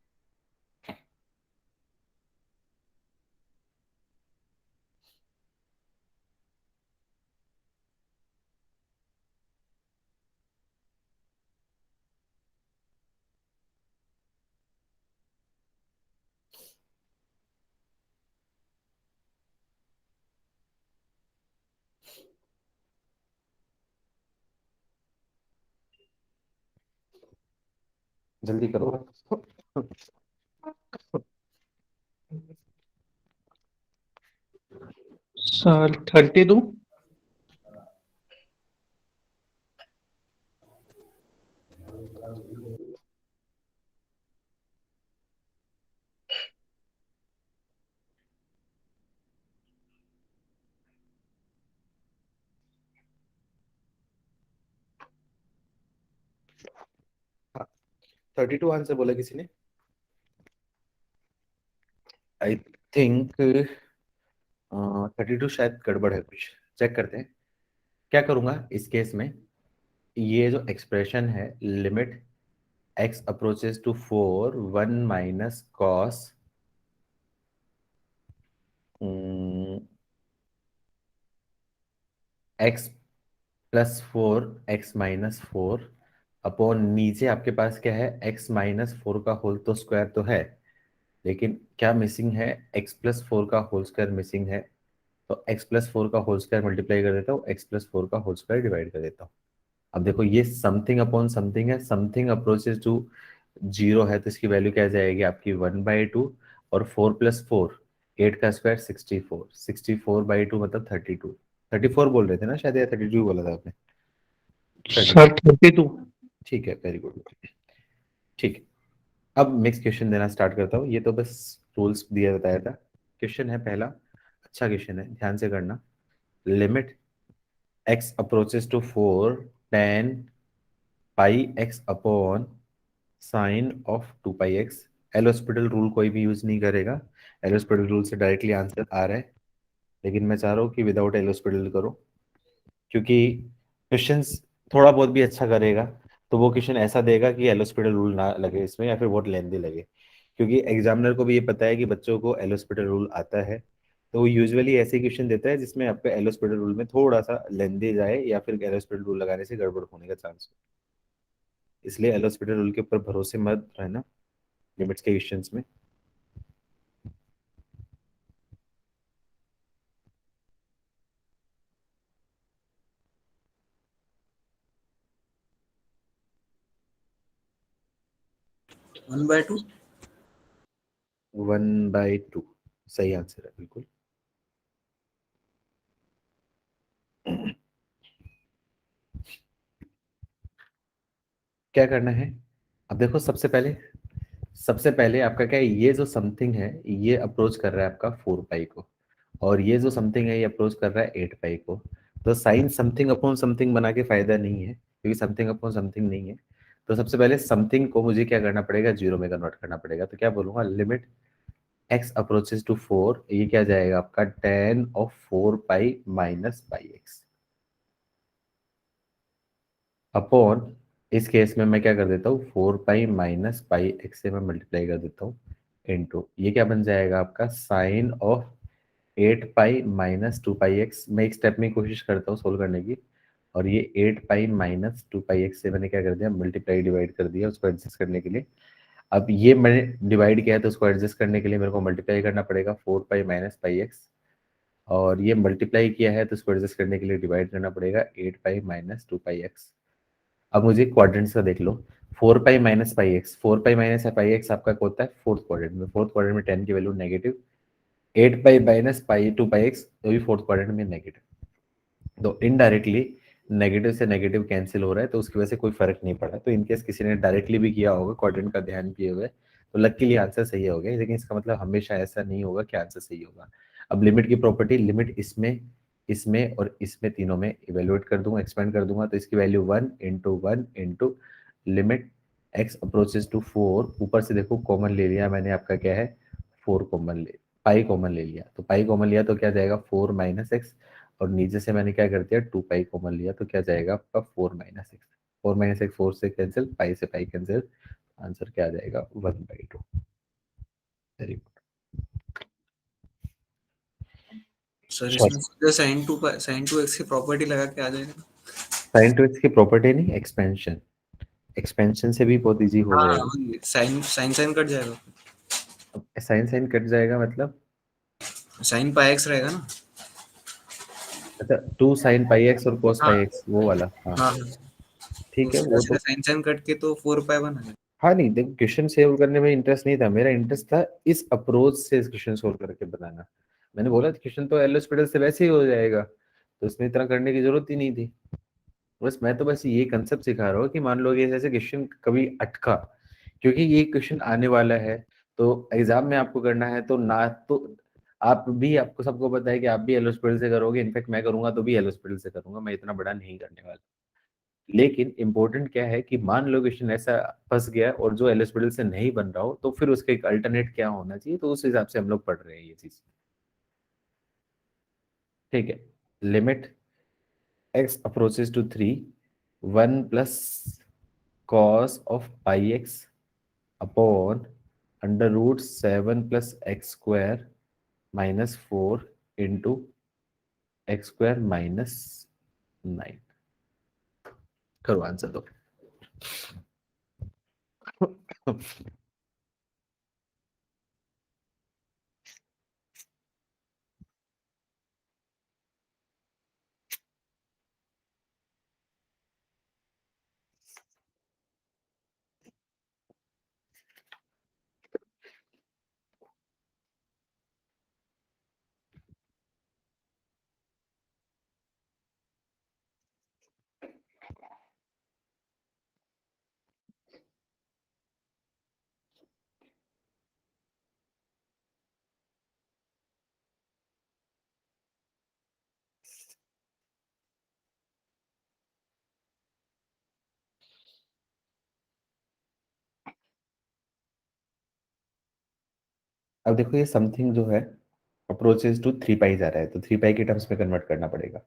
Speaker 1: जल्दी करो।
Speaker 2: सर 32।
Speaker 1: हाँ, 32 आंसर बोला किसी ने। आई थिंक 32 शायद गड़बड़ है कुछ, चेक करते हैं। क्या करूंगा इस केस में, ये जो एक्सप्रेशन है limit x approaches to 4 1 minus cos x plus 4 x minus 4 upon, नीचे आपके पास क्या है, x माइनस 4 का होल तो स्क्वायर तो है, लेकिन क्या मिसिंग है, x प्लस 4 का होल स्क्वायर मिसिंग है। तो x प्लस 4 का होल स्क्वायर मल्टीप्लाई कर देता हूँ, x प्लस 4 का होल स्क्वायर डिवाइड कर देता हूँ। अब देखो ये समथिंग अपॉन समथिंग है, समथिंग अप्रोचेस टू 0 है, तो इसकी वैल्यू क्या जाएगी आपकी 1/2, और 4 प्लस 4 8 का स्क्वायर 64, 64/2 मतलब 32। 34 बोल रहे थे ना शायद, या 32 बोला था आपने?
Speaker 2: सर 32।
Speaker 1: ठीक है, वेरी गुड। ठीक है, अब नेक्स्ट क्वेश्चन देना स्टार्ट करता हूँ। ये तो बस रूल्स दिया बताया था। क्वेश्चन है पहला, अच्छा क्वेश्चन है, ध्यान से करना। Limit x approaches to 4 10 pi x upon sine of 2 pi x. L hospital rule कोई भी यूज नहीं करेगा, एल हॉस्पिटल रूल से डायरेक्टली आंसर आ रहा है, लेकिन मैं चाह रहा हूँ कि विदाउट एल हॉस्पिटल करो, क्योंकि क्वेश्चंस थोड़ा बहुत भी अच्छा करेगा तो वो क्वेश्चन ऐसा देगा कि एल हॉस्पिटल रूल ना लगे इसमें या फिर बहुत लेंदी लगे, क्योंकि एग्जामिनर को भी ये पता है कि बच्चों को एल हॉस्पिटल रूल आता है, तो वो यूजुअली ऐसे क्वेश्चन देता है जिसमें आपका एल हॉस्पिटल रूल में थोड़ा सा लेंदी जाए या फिर एल हॉस्पिटल रूल लगाने से गड़बड़ होने का चांस हो। इसलिए एल हॉस्पिटल रूल के ऊपर भरोसे मत रहना लिमिट्स के क्वेश्चंस में।
Speaker 5: 1/2।
Speaker 1: 1/2 सही आंसर है बिल्कुल। क्या करना है, अब देखो सबसे पहले आपका क्या है, ये जो समथिंग है ये अप्रोच कर रहा है आपका 4 पाई को, और ये जो समथिंग है ये अप्रोच कर रहा है 8 पाई को। तो साइन समथिंग अपॉन समथिंग बना के फायदा नहीं है, क्योंकि समथिंग अपॉन समथिंग नहीं है। तो सबसे पहले समथिंग को मुझे क्या करना पड़ेगा, जीरो में कन्वर्ट करना पड़ेगा। तो क्या बोलूंगा, लिमिट एक्स अप्रोचेस टू 4, ये क्या जाएगा आपका tan of 4 pi minus pi x upon, इस केस में मैं क्या कर देता हूँ, 4 पाई माइनस पाई एक्स से मैं मल्टीप्लाई कर देता हूँ इनटू, ये क्या बन जाएगा आपका sine of 8 pi minus 2 pi x. मैं एक स्टेप में कोशिश करता हूँ सोल्व करने की, और ये 8 पाई माइनस 2 पाई एक्स से मैंने क्या कर दिया, मल्टीप्लाई डिवाइड कर दिया उसको एडजस्ट करने के लिए। अब ये मैंने डिवाइड किया है तो उसको एडजस्ट करने के लिए मेरे को मल्टीप्लाई करना पड़ेगा 4 पाई माइनस पाई एक्स, और ये मल्टीप्लाई किया है तो उसको एडजस्ट करने के लिए डिवाइड करना पड़ेगा 8 पाई माइनस 2 पाई एक्स। अब मुझे क्वाड्रेंट्स का देख लो, 4 पाई माइनस पाई एक्स, 4 पाई माइनस पाई एक्स आपका क्या होता है फोर्थ क्वाड्रेंट में, फोर्थ क्वाड्रेंट में 10 की वैल्यू नेगेटिव, 8 पाई माइनस पाई 2 पाई एक्स तो भी फोर्थ क्वाड्रेंट में नेगेटिव, तो इनडायरेक्टली नेगेटिव से नेगेटिव कैंसिल हो रहा है, तो उसकी वजह से कोई फर्क नहीं पड़ा। तो इनकेस किसी ने डायरेक्टली भी किया होगा क्वाड्रेंट का ध्यान किए हुए, तो लकीली आंसर सही हो गया, लेकिन इसका मतलब हमेशा ऐसा नहीं होगा कि आंसर सही होगा। अब लिमिट की प्रॉपर्टी, लिमिट इसमें इसमें और इसमें तीनों में इवेल्युएट कर दूंगा, एक्सपेंड कर दूंगा, तो इसकी value 1 × 1 × limit x approaches to 4, ऊपर से देखो कॉमन ले लिया मैंने, आपका क्या है 4 कॉमन ले, पाई कॉमन ले लिया, तो पाई कॉमन लिया तो क्या जाएगा 4 - x, और नीचे से मैंने क्या कर दिया 2 पाई कॉमन लिया, तो क्या जाएगा आपका 4 - x, 4 - x 4 से कैंसिल, पाई से पाई कैंसिल, आंसर क्या आ जाएगा 1/2। Very good.
Speaker 5: सर इसमें सीधा साइन टू एक्स की प्रॉपर्टी लगा के आ जाएगा।
Speaker 1: साइन टू एक्स की प्रॉपर्टी नहीं, एक्सपेंशन, एक्सपेंशन से भी बहुत इजी हो
Speaker 5: हाँ
Speaker 1: जाएगा।
Speaker 5: साइन साइन साइन कट जाएगा,
Speaker 1: अब साइन साइन कट जाएगा मतलब,
Speaker 5: साइन पाई एक्स रहेगा ना।
Speaker 1: अच्छा 2 sin πx और cos
Speaker 5: हाँ
Speaker 1: πx वो वाला, हाँ
Speaker 5: हाँ, तो
Speaker 1: ठीक है
Speaker 5: सीधा
Speaker 1: वो
Speaker 5: सीधा
Speaker 1: तो।
Speaker 5: साइन साइन कट के तो 4 पाई बना है।
Speaker 1: हाँ नहीं देखो, क्वेश्चन सोल्व करने में इंटरेस्ट नहीं था, मेरा इंटरेस्ट था इस अप्रोच से इस क्वेश्चन सोल्व करके बनाना। मैंने बोला क्वेश्चन तो एल हॉस्पिटल से वैसे ही हो जाएगा, तो इसमें इतना करने की जरूरत ही नहीं थी। बस मैं तो बस ये कंसेप्ट सिखा रहा हूँ कि मान लो कि ऐसे क्वेश्चन कभी अटका, क्योंकि ये क्वेश्चन आने वाला है, तो एग्जाम में आपको करना है, तो ना तो आप भी, आपको सबको पता है कि आप भी एल हॉस्पिटल से करोगे, इनफैक्ट मैं करूंगा तो भी एल हॉस्पिटल से करूंगा, मैं इतना बड़ा नहीं करने वाला। लेकिन इंपॉर्टेंट क्या है कि मान लो क्वेश्चन ऐसा फंस गया और जो एल हॉस्पिटल से नहीं बन रहा हो, तो फिर उसका एक अल्टरनेट क्या होना चाहिए, तो उस हिसाब से हम लोग पढ़ रहे हैं ये चीज। ठीक है, limit x approaches to 3, 1 plus cos of pi x upon √7 + x² -4 into x² -9। करो आंसर दो। अब देखो ये समथिंग जो है अप्रोचेज टू 3 पाई जा रहा है, तो 3 पाई के टर्म्स में कन्वर्ट करना पड़ेगा।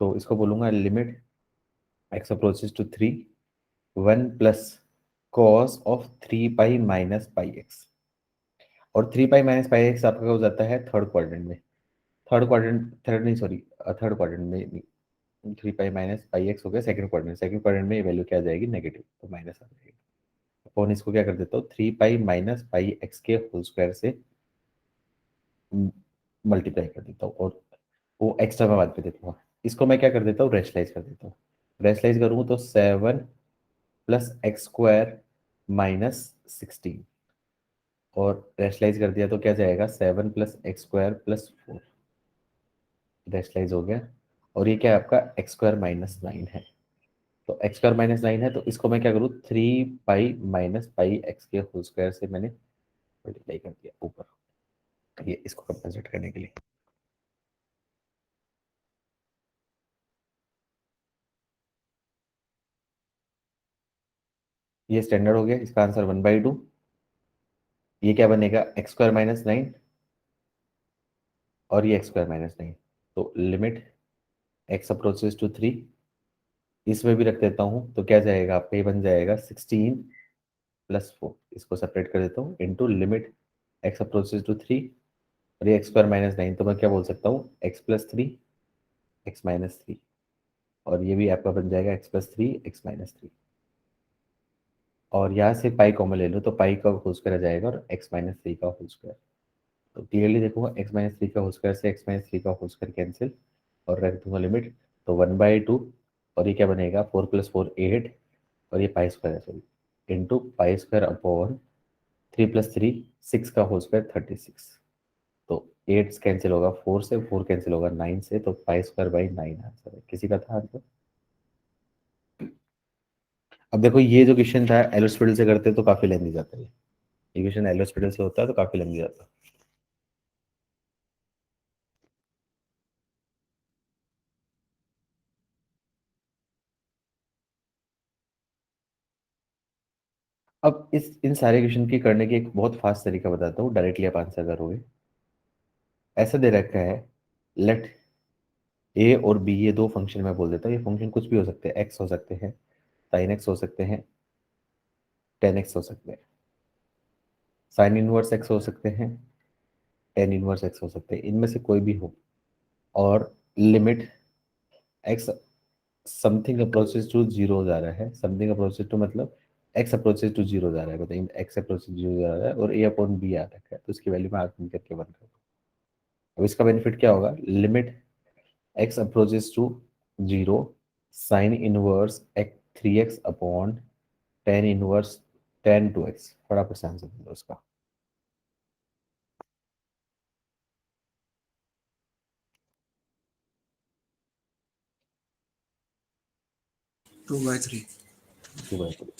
Speaker 1: तो इसको बोलूंगा limit x approaches to 3 1 plus cos of 3 pi minus pi x. और 3 पाई माइनस पाई एक्स आपका हो जाता है थर्ड क्वाड्रेंट में, थर्ड क्वाड्रेंट, थर्ड नहीं सॉरी, थर्ड क्वाड्रेंट में 3 पाई माइनस पाई एक्स हो गया सेकंड क्वाड्रेंट, सेकंड क्वाड्रेंट में ये वैल्यू क्या आ जाएगी नेगेटिव, तो माइनस आ जाएगी। अपन इसको क्या कर देता हूँ 3 पाई माइनस पाई एक्स के होल स्क्वायर से मल्टीप्लाई कर देता हूँ, और वो एक्स्ट्रा मैं बाद में देता हूँ। इसको मैं क्या कर देता हूँ रेशलाइज कर देता हूँ। रेशलाइज करूँ तो 7 प्लस एक्स स्क्वायर माइनस 16, और रेशलाइज कर दिया तो क्या जाएगा 7 प्लस एक्स स्क्वायर प्लस 4, रेशलाइज हो गया। और ये क्या है आपका एक्स स्क्वायर माइनस 9 है, तो एक्स स्क्वायर माइनस 9 है, तो इसको मैं क्या करूँ 3 पाई माइनस पाई एक्स के होल स्क्वायर से मैंने मल्टीप्लाई कर दिया ऊपर, ये इसको कंपेंसेट करने के लिए। ये स्टैंडर्ड हो गया, इसका आंसर 1/2। ये क्या बनेगा एक्स स्क्वायर माइनस 9 और ये एक्स स्क्वायर माइनस 9, तो लिमिट एक्स अप्रोचेज टू 3, इसमें भी रख देता हूँ तो क्या जाएगा आपका, ये बन जाएगा 16 प्लस 4, इसको सेपरेट कर देता हूँ into limit x approaches to 3, और ये एक्स स्क्वायर माइनस 9, तो मैं क्या बोल सकता हूँ एक्स प्लस 3 एक्स माइनस 3, और ये भी आपका बन जाएगा एक्स प्लस 3 एक्स माइनस 3। और यहाँ से पाई कॉमन ले लो तो पाई का होल स्क्वायर आ जाएगा और एक्स माइनस 3 का होल स्क्वायर, तो क्लियरली देखूंगा एक्स माइनस 3 का होल स्क्वायर से एक्स माइनस 3 का होल स्क्वायर कैंसिल, और रख दूंगा लिमिट, तो 1/2, और ये क्या बनेगा 4 प्लस 4 8, और ये पाई स्क्वायर है sorry, into pi square upon 3 plus 3 6 का होल स्क्वायर 36, तो 8 कैंसिल होगा 4 से, 4 कैंसिल होगा 9 से, तो पाई स्क्वायर बाई 9 आंसर है। किसी का था आंसर? अब देखो ये जो क्वेश्चन था एलोस्पिडल से करते तो काफी लेंदी जाता है, ये क्वेश्चन एलोस्पिडल से होता है तो काफी लेंदी जाता है। अब इस इन सारे क्वेश्चन की करने की एक बहुत फास्ट तरीका बताता हूँ, डायरेक्टली आप आंसर करोगे। ऐसा दे रखा है लेट ए और बी, ये दो फंक्शन मैं बोल देता हूँ, ये फंक्शन कुछ भी हो सकते हैं, एक्स हो सकते हैं, साइन एक्स हो सकते हैं, टेन एक्स हो सकते हैं, साइन इनवर्स एक्स हो सकते हैं, टेन इनवर्स एक्स हो सकते हैं, इनमें से कोई भी हो, और limit x something approaches to zero जा रहा है, समथिंग अप्रोचेज टू मतलब एक्स अप्रोचेज टू जीरो जा रहा है, बताइए एक्स अप्रोचेज जीरो जा रहा है और ए अपॉन बी आ रखा है, तो इसकी वैल्यू मैं आगे करके बन कर, अब इसका बेनिफिट क्या होगा, limit x approaches to zero sine inverse x 3x upon tan inverse tan 2x, फटाफट से आंसर दे दो उसका।
Speaker 5: 2/3।
Speaker 1: 2/2,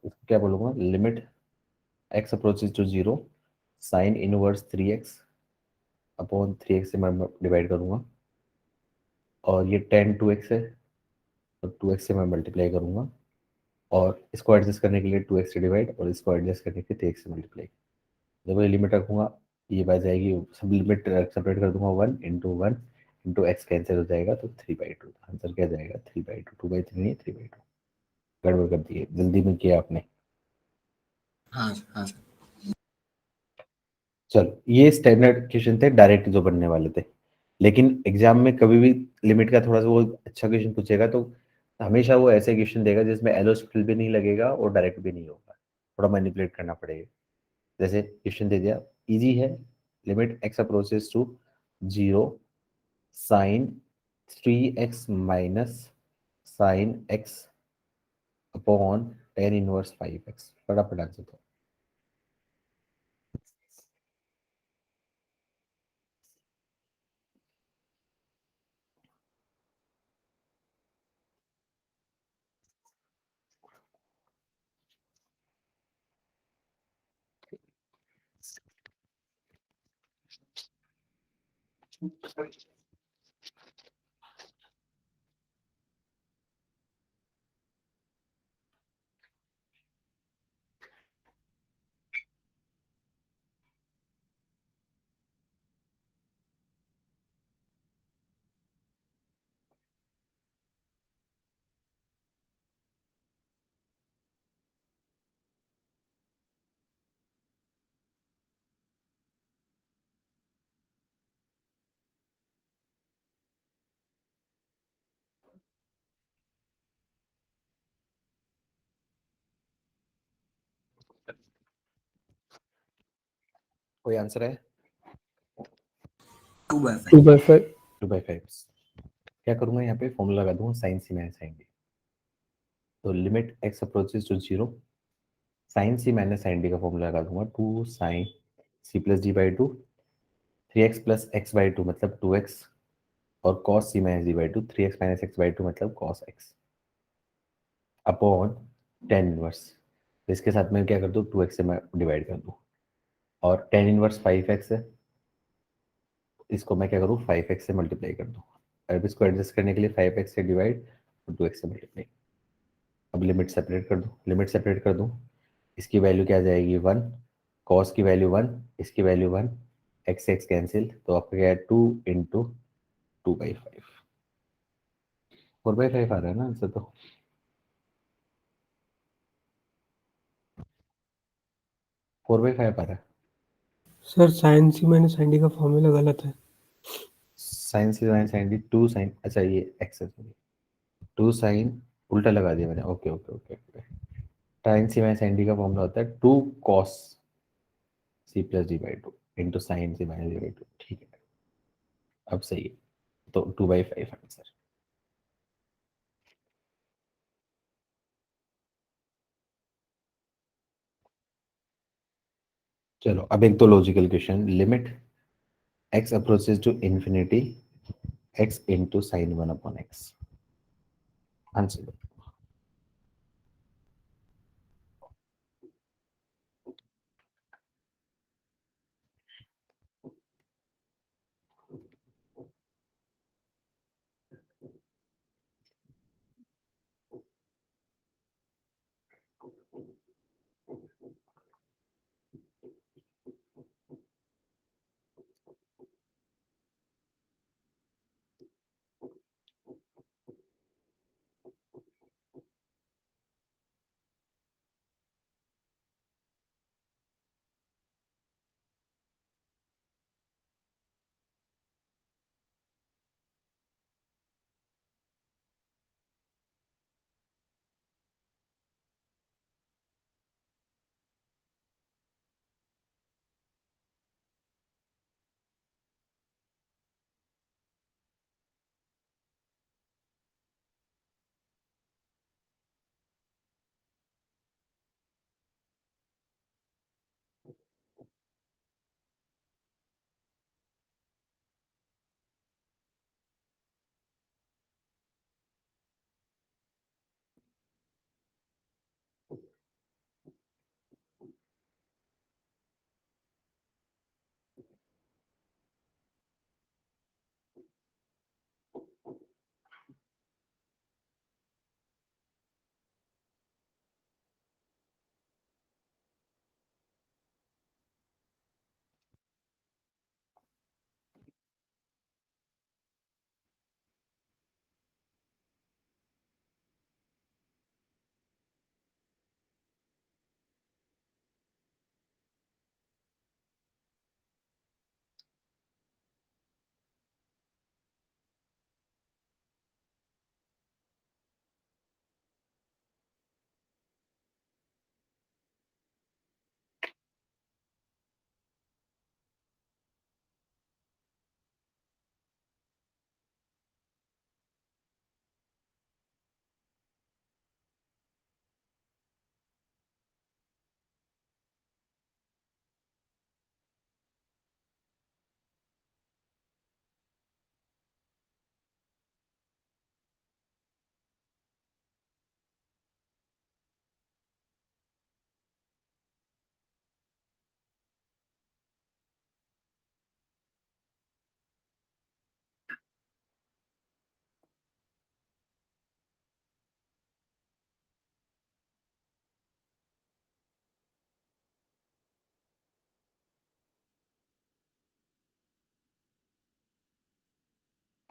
Speaker 1: इसको क्या बोलूंगा limit x approaches to zero sine inverse 3x upon 3x से मैं डिवाइड करूंगा, और ये टेन 2x है तो 2x से मैं मल्टीप्लाई करूंगा, और इसको एडजस्ट करने के लिए 2x से डिवाइड, और इसको एडजस्ट करने के लिए 3x से मल्टीप्लाई। जब ये लिमिट रखूंगा ये बात जाएगी, सब लिमिट सेपरेट कर दूंगा, 1 इंटू एक्स कैंसिल हो जाएगा, तो 3/2, आंसर क्या जाएगा 3/2, 2/3 नहीं 3/2। गड़बड़ कर दी है, जल्दी में किया आपने।
Speaker 5: हाँ हाँ।
Speaker 1: चलो ये स्टैंडर्ड क्वेश्चन थे डायरेक्ट जो बनने वाले थे, लेकिन एग्जाम में कभी भी लिमिट का थोड़ा सा वो अच्छा क्वेश्चन पूछेगा तो हमेशा वो ऐसे क्वेश्चन देगा जिसमें एलोस्पिटल भी नहीं लगेगा और डायरेक्ट भी नहीं होगा, थोड़ा मैनिपुलेट करना पड़ेगा। जैसे क्वेश्चन दे दिया इजी है, limit x approaches to zero sine 3x minus sine x upon tan inverse 5x, फटाफट आंसर दो। कोई आंसर है?
Speaker 5: 2/5।
Speaker 2: 2/5.
Speaker 1: 2/5। क्या करूंगा यहाँ पे? फॉर्मूला लगा दूंगा sine C minus sine D. तो limit x approaches to zero, sine C minus sine D का फॉर्मूला लगा दूंगा 2 sine C plus D by two, 3x plus x by two मतलब 2x, और cos c minus D by two, 3x minus x by two मतलब cos x upon tan inverse. इसके साथ में क्या कर दूँ? 2x से मैं डिवाइड कर दूँ, और टेन इनवर्स 5x है, इसको मैं क्या करूँ? 5x से मल्टीप्लाई कर दूँ। अब इसको एडजस्ट करने के लिए 5x से डिवाइड और 2x से मल्टीप्लाई। अब लिमिट सेपरेट कर दूँ, लिमिट सेपरेट कर दूँ, इसकी वैल्यू क्या आ जाएगी? 1, कॉस की वैल्यू 1, इसकी वैल्यू 1, एक्स एक्स कैंसिल, तो आपका क्या है? 2 इंटू 2/5। 4/5 आ रहा है ना आंसर? तो 4/5 आ रहा है।
Speaker 6: Sir sign C minus sine D का फॉर्मूला गलत है।
Speaker 1: Sign C minus sine D, 2 sign, अच्छा ये एक्स है, सॉरी 2 साइन, उल्टा लगा दिया मैंने। Okay okay okay okay. Sine C minus sine D का फॉर्मूला होता है 2 cos C plus D by two into sine C minus D by two. ठीक है, अब सही है। तो 2/5 आंसर। चलो अब एक तो logical question, limit x approaches to infinity x into sine 1 upon x. Answer.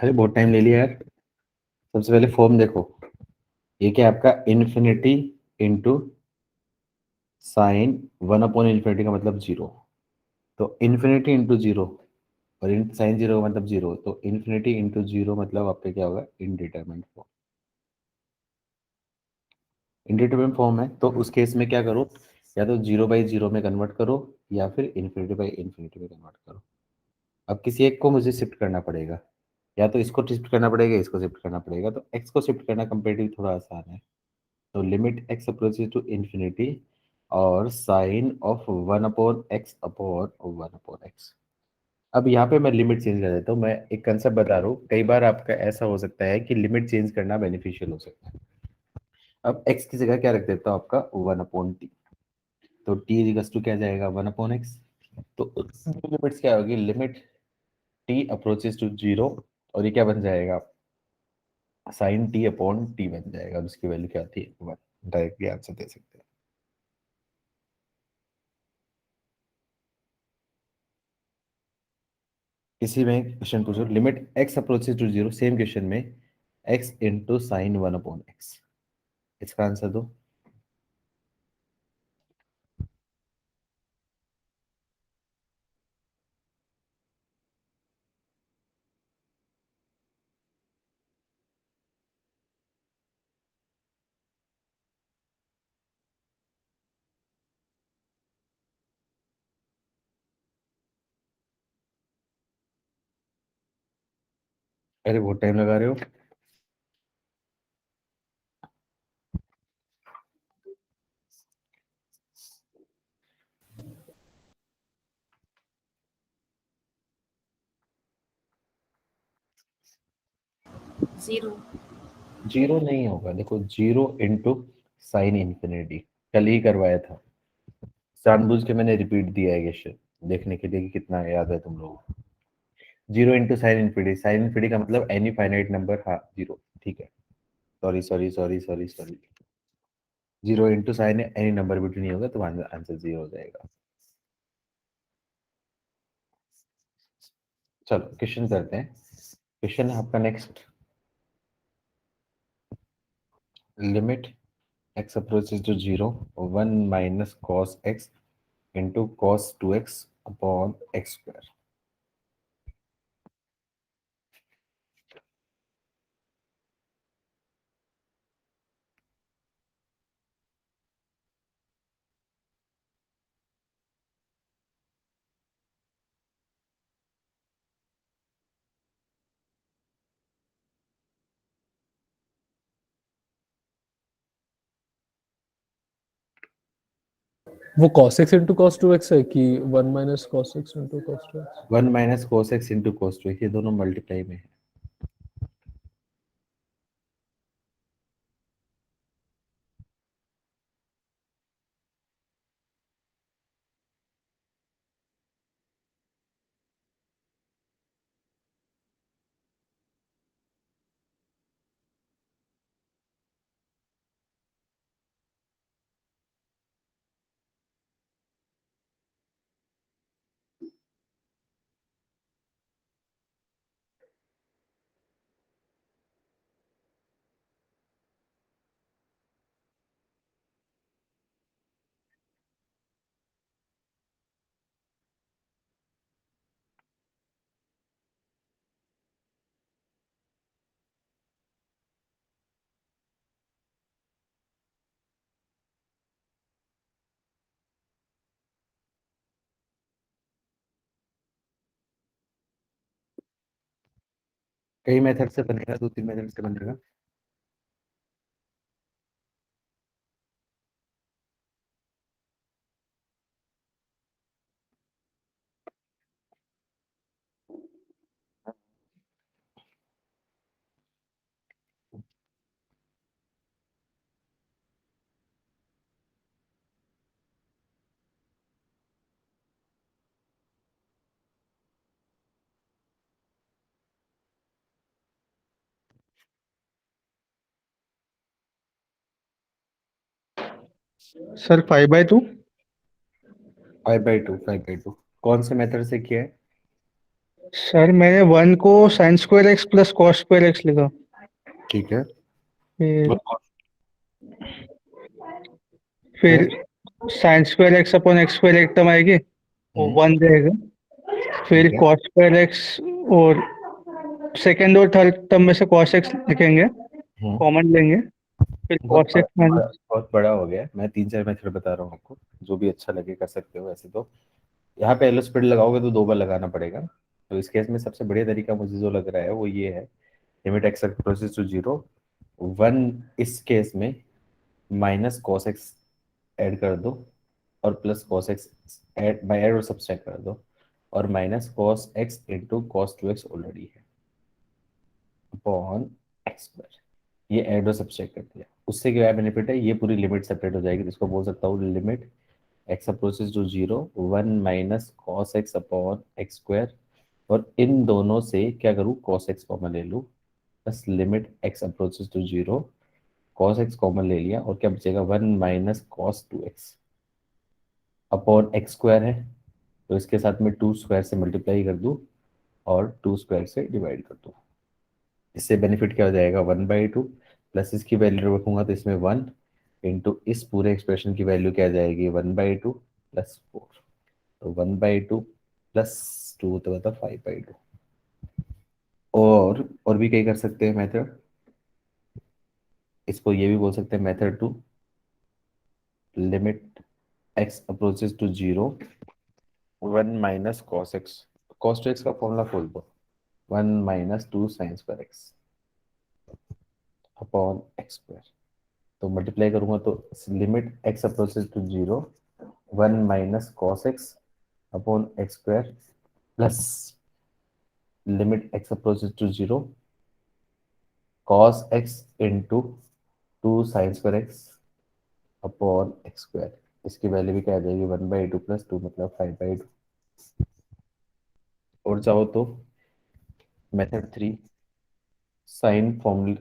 Speaker 1: अरे बहुत टाइम ले लिया यार। सबसे पहले फॉर्म देखो, ये क्या है आपका? Infinity into sine 1 upon infinity का मतलब जीरो, तो इन्फिनिटी इंटू जीरो, और साइन जीरो का मतलब जीरो, तो इन्फिनिटी इंटू जीरो मतलब आपका क्या होगा? Indeterminate form. इनडिटरमिनेट फॉर्म है तो उस केस में क्या करो? या तो 0/0 में कन्वर्ट करो या फिर इन्फिनिटी में कन्वर्ट करो। अब किसी एक को मुझे शिफ्ट करना पड़ेगा, या तो इसको शिफ्ट करना पड़ेगा, इसको शिफ्ट करना पड़ेगा। तो एक्स को शिफ्ट करना कंपेरेटिवली थोड़ा आसान है। तो limit x approaches to infinity और साइन ऑफ 1/x/1/x। अब यहाँ पे मैं लिमिट चेंज कर देता हूँ। मैं एक कंसेप्ट बता रहा हूँ, कई बार आपका ऐसा हो सकता है कि लिमिट चेंज करना बेनिफिशियल हो सकता है। अब x की जगह क्या रख देता हूँ, आपका 1/t। तो t इक्वल्स टू क्या जाएगा, 1/x। तो लिमिट्स क्या होगी, लिमिट t अप्रोचेज टू 0, और ये क्या बन जाएगा, साइन t/t बन जाएगा। और उसकी वैल्यू क्या आती है, 1। डायरेक्टली आंसर दे सकते हैं। किसी में क्वेश्चन पूछो, limit x approaches to 0, same question में x इंटू साइन 1/x, इसका आंसर दो। अरे बहुत टाइम लगा रहे हो। जीरो नहीं होगा, देखो 0 इंटू साइन इन्फिनिटी कल ही करवाया था, जानबूझ के मैंने रिपीट दिया है क्वेश्चन देखने के लिए कि कितना याद है तुम लोगों को। 0 into sine infinity, sine infinity का मतलब एनी फाइनाइट नंबर, हाँ 0, ठीक है। Sorry sorry sorry sorry sorry, 0 into sine any number between नहीं होगा, तो आंसर 0 हो जाएगा। चलो क्वेश्चन करते हैं। क्वेश्चन है आपका next, limit x approaches to 0, 1 minus cos x into cos 2x upon x square।
Speaker 7: वो cos x into cos 2x है कि 1 minus cos x into cos 2x?
Speaker 1: 1 minus cos x into cos 2x, ये दोनों मल्टीप्लाई में है। कई मेथड से बनेगा, 2-3 मेथड से बनेगा।
Speaker 2: सर 5/2।
Speaker 1: 5/2 कौन से मेथड से किया है?
Speaker 2: सर मैंने 1 को sign square x plus cos square x लिखा,
Speaker 1: ठीक है,
Speaker 2: फिर sign square x upon x square एक टर्म आएगी, वो 1 रहेगा। फिर
Speaker 1: ठीक है।
Speaker 2: कॉस स्क्वायर एक्स और सेकेंड और थर्ड टर्म में से कॉस एक्स लिखेंगे, कॉमन लेंगे। फिर
Speaker 1: बहुत
Speaker 2: cos x माइनस
Speaker 1: बहुत बड़ा हो गया है। मैं 3-4 मेथड बता रहा हूँ आपको, जो भी अच्छा लगे कर सकते हो। वैसे तो यहाँ पे एलो स्प्लिट लगाओगे तो 2 बार लगाना पड़ेगा। तो इस केस में सबसे बढ़िया तरीका मुझे जो लग रहा है वो ये है, लिमिट एक्स अप्रोचेस टू 0, 1 इस केस में माइनस कॉस एक्स ऐड कर दो और plus cos x add by add और सब्सट्रैक्ट कर दो, और minus cos x into cos 2x already है अपॉन एक्स स्क्वायर। ये ऐड और सब्सट्रैक्ट कर दिया। उससे क्या बेनिफिट है, ये पूरी लिमिट सेपरेट हो जाएगी। तो इसको बोल सकता हूँ limit x approaches to 0, 1 minus cos x upon x square, और इन दोनों से क्या करूँ, कॉस एक्स कॉमन ले लूँ, बस limit x approaches to 0, cos x common ले लिया, और क्या बचेगा 1 minus cos 2x upon x square है, तो इसके साथ में 2 स्क्वायर से मल्टीप्लाई कर दूँ और 2 स्क्वायर से डिवाइड कर दूँ। इससे बेनिफिट क्या हो जाएगा, 1/2 प्लस इसकी वैल्यू रखूंगा तो इसमें 1 इंटू इस पूरे एक्सप्रेशन की वैल्यू क्या आ जाएगी, 1/2 प्लस 4, तो 1/2 प्लस 2 तो मतलब 5/2। और भी कई कर सकते हैं मेथड, इसको ये भी बोल सकते हैं method 2, limit x approaches to 0, 1 minus cos x, cos two x का फॉर्मूला खोल दो, 1 minus 2 sine square x upon x square. तो मल्टीप्लाई करूंगा तो limit x approaches to 0, 1 minus cos x upon x square plus limit x approaches to 0, cos x into 2 sine square x upon x square. इसकी वैल्यू भी क्या आ जाएगी, 1/2 प्लस 2 मतलब 5/2। और चाहो तो method 3, sine formula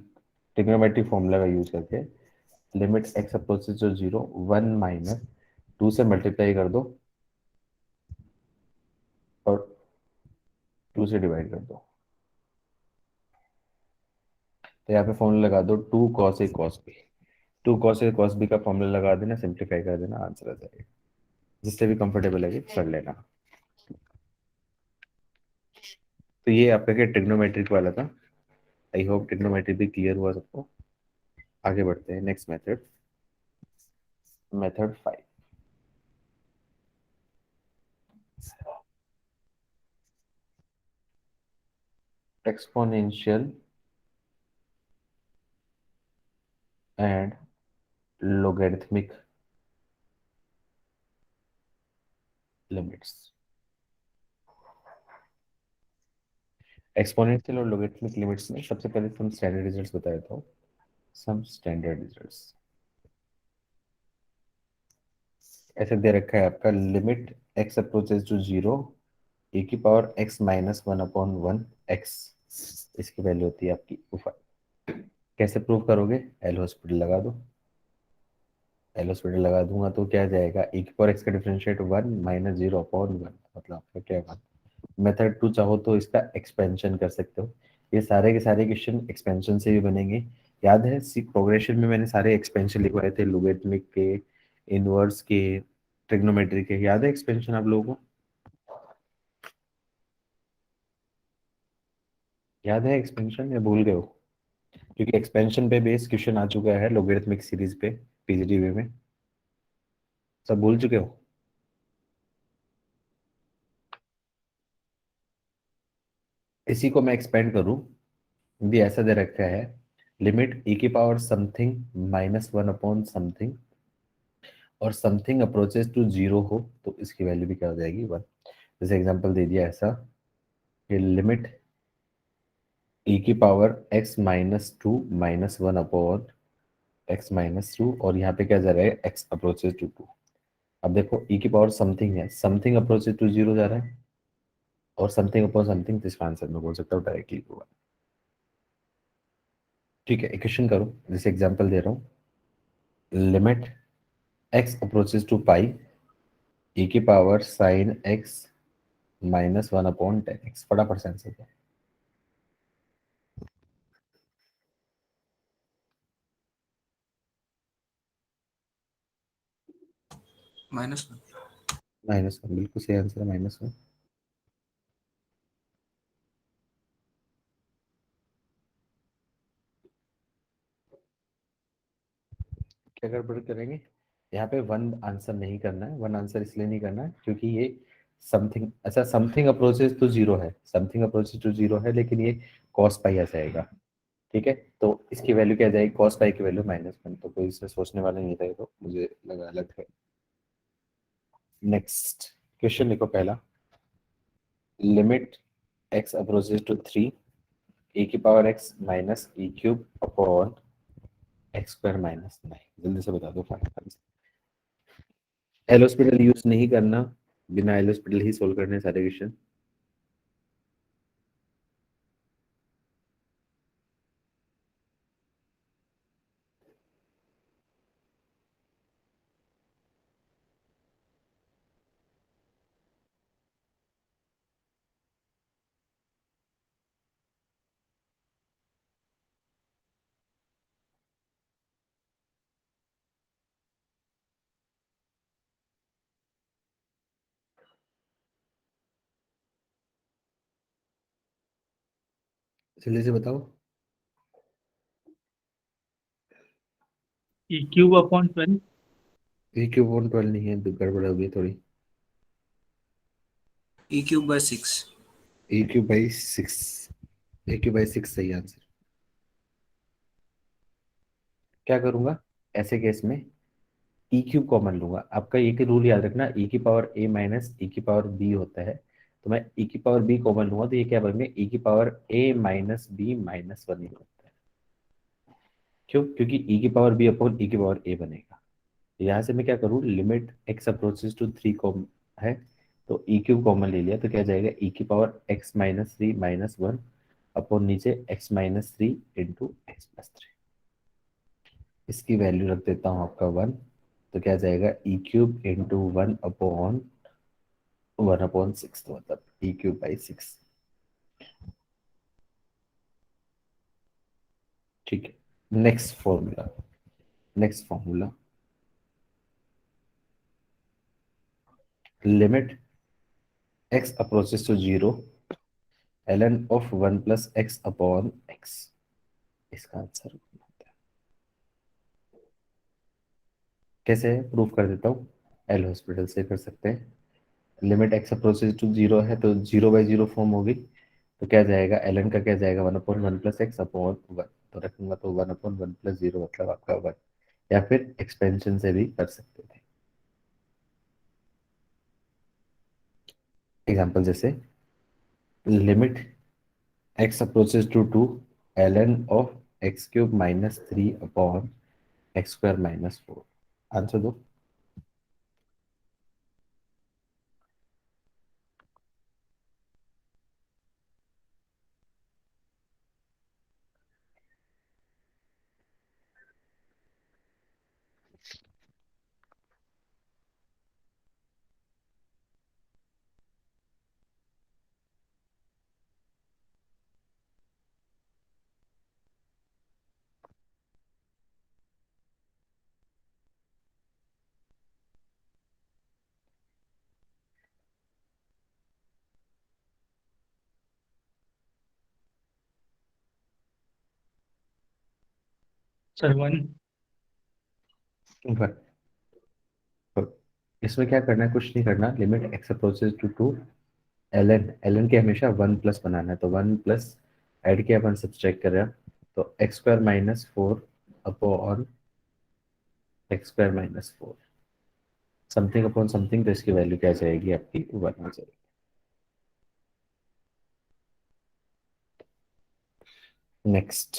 Speaker 1: trigonometric formula का यूज करके limit x approaches to 0, 1 minus 2 से मल्टीप्लाई कर दो और 2 से डिवाइड कर दो। तो यहाँ पे फॉर्मूला लगा दो 2 cos a cos b, 2 cos a cos b का फॉर्मूला लगा देना, सिंप्लीफाई कर देना, आंसर आ जाएगा। जिससे भी कंफर्टेबल लगे कर लेना। तो ये आपका क्या ट्रिग्नोमेट्रिक वाला था। आई होप ट्रिग्नोमेट्री भी क्लियर हुआ सबको। आगे बढ़ते हैं next method, method 5, exponential and logarithmic limits. Exponential और लोगरिथमिक लिमिट्स में सबसे पहले तुम स्टैंडर्ड रिजल्ट्स बता देता हूँ, सम स्टैंडर्ड रिजल्ट्स। ऐसे दे रखा है आपका, लिमिट एक्स अप्रोचेस टू 0, ए की power X minus 1 upon 1 x, इसकी वैल्यू होती है आपकी 5। कैसे प्रूव करोगे, एल हॉस्पिटल लगा दो, एल हॉस्पिटल लगा दूंगा तो क्या जाएगा, ए की पावर एक्स का डिफरेंशिएट 1 माइनस 0 अपॉन 1, मतलब आपका क्या होगा। मेथड 2 चाहो तो इसका एक्सपेंशन कर सकते हो। ये सारे के सारे क्वेश्चन एक्सपेंशन से भी बनेंगे। याद है सी प्रोग्रेशन में मैंने सारे एक्सपेंशन लिखवाए थे, लोगरिथमिक के, इनवर्स के, ट्रिग्नोमेट्री के। याद है एक्सपेंशन आप लोगों को, याद है एक्सपेंशन या भूल गए हो? क्योंकि एक्सपेंशन पे बेस क्वेश्चन आ चुका है लोगरिथमिक सीरीज पे पीजीडीवी में, सब भूल चुके हो? इसी को मैं एक्सपेंड करूं, भी ऐसा दे रखा है, लिमिट e की power something minus 1 upon something, और समथिंग अप्रोचेस टू 0 हो तो इसकी वैल्यू भी क्या हो जाएगी, 1। जैसे एग्जांपल दे दिया ऐसा कि लिमिट e की power x minus 2 minus 1 upon x minus 2, और यहाँ पे क्या जा रहा है, x अप्रोचेस टू 2। अब देखो e की पावर समथिंग है, समथिंग अप्रोचेस टू 0 जा रहा है, और समथिंग अपॉन समथिंग, तो इसका आंसर मैं बोल सकता हूँ डायरेक्टली होगा। ठीक है, इक्वेशन करो, जैसे एग्जांपल दे रहा हूँ, limit x approaches to pi, e की power sine x minus 1 upon 10x, फटाफट से आंसर दो।
Speaker 5: -1।
Speaker 1: -1, बिल्कुल सही आंसर है, -1। क्या गड़बड़ करेंगे? यहाँ पे वन आंसर नहीं करना है। वन आंसर इसलिए नहीं करना है क्योंकि ये समथिंग, अच्छा समथिंग अप्रोचेस टू जीरो है, समथिंग अप्रोचेस टू जीरो है, लेकिन ये कॉस पाई आ जाएगा। ठीक है, तो इसकी वैल्यू क्या आ जाएगी? कॉस पाई की वैल्यू -1। तो कोई इसमें सोचने वाला नहीं था, ये तो मुझे लगा अलग है। नेक्स्ट क्वेश्चन लिखो पहला, limit x approaches to 3 e की power x minus e cube upon x square minus 9। जल्दी से बता दो फटाफट। एल हॉस्पिटल यूज नहीं करना, बिना एल हॉस्पिटल ही सोल्व करने सारे क्वेश्चन। जल्दी से बताओ।
Speaker 2: ई क्यूब अपॉन 12
Speaker 1: ए क्यूब अपॉन 12 नहीं है, तो गड़बड़ हो गई थोड़ी।
Speaker 5: e cube by 6।
Speaker 1: A cube by 6, A cube by 6 सही आंसर। क्या करूंगा ऐसे केस में? ई क्यूब कॉमन लूंगा। आपका एक रूल याद रखना, ई की पावर ए माइनस ई की पावर बी होता है, तो मैं ई की पावर बी कॉमन लूंगा, तो ये क्या बनेंगे? ई की पावर ए माइनस बी माइनस 1 होता है। क्यों? क्योंकि ई की पावर बी अपॉन ई की पावर ए बनेगा। यहाँ से मैं क्या करूँ, लिमिट एक्स अप्रोचेस टू 3 कॉम है, तो ई क्यूब कॉमन ले लिया, तो क्या जाएगा? ई की power X minus 3 minus 1 upon नीचे X minus 3 into X plus 3। इसकी वैल्यू रख देता हूँ आपका 1, तो क्या जाएगा? ई क्यूब इंटू 1/6, तो मतलब ई क्यूब बाई 6। ठीक है, next formula limit x approaches to 0 ln of 1 plus x upon x. इसका आंसर होता है, कैसे प्रूफ कर देता हूँ, एल हॉस्पिटल से कर सकते हैं। लिमिट x अप्रोचेस टू 0 है, तो 0/0 फॉर्म होगी, तो क्या जाएगा? ln का क्या जाएगा? 1/1 प्लस एक्स अपॉन 1, तो रखूंगा तो 1/1 प्लस 0 मतलब आपका 1, या फिर एक्सपेंशन से भी कर सकते थे। एग्जाम्पल जैसे limit x approaches to 2 ln of x cube minus 3 upon x square minus 4। Answer दो।
Speaker 2: सर 1।
Speaker 1: ऊपर तो इसमें क्या करना है? कुछ नहीं करना। Limit x approaches to 2 ln के हमेशा 1 प्लस बनाना है, तो 1 प्लस ऐड किया, 1 सब्सट्रैक्ट कर रहा, तो x square minus 4 upon x square minus 4, something upon something, तो इसकी वैल्यू क्या जाएगी आपकी? 1 आ जाएगी। Next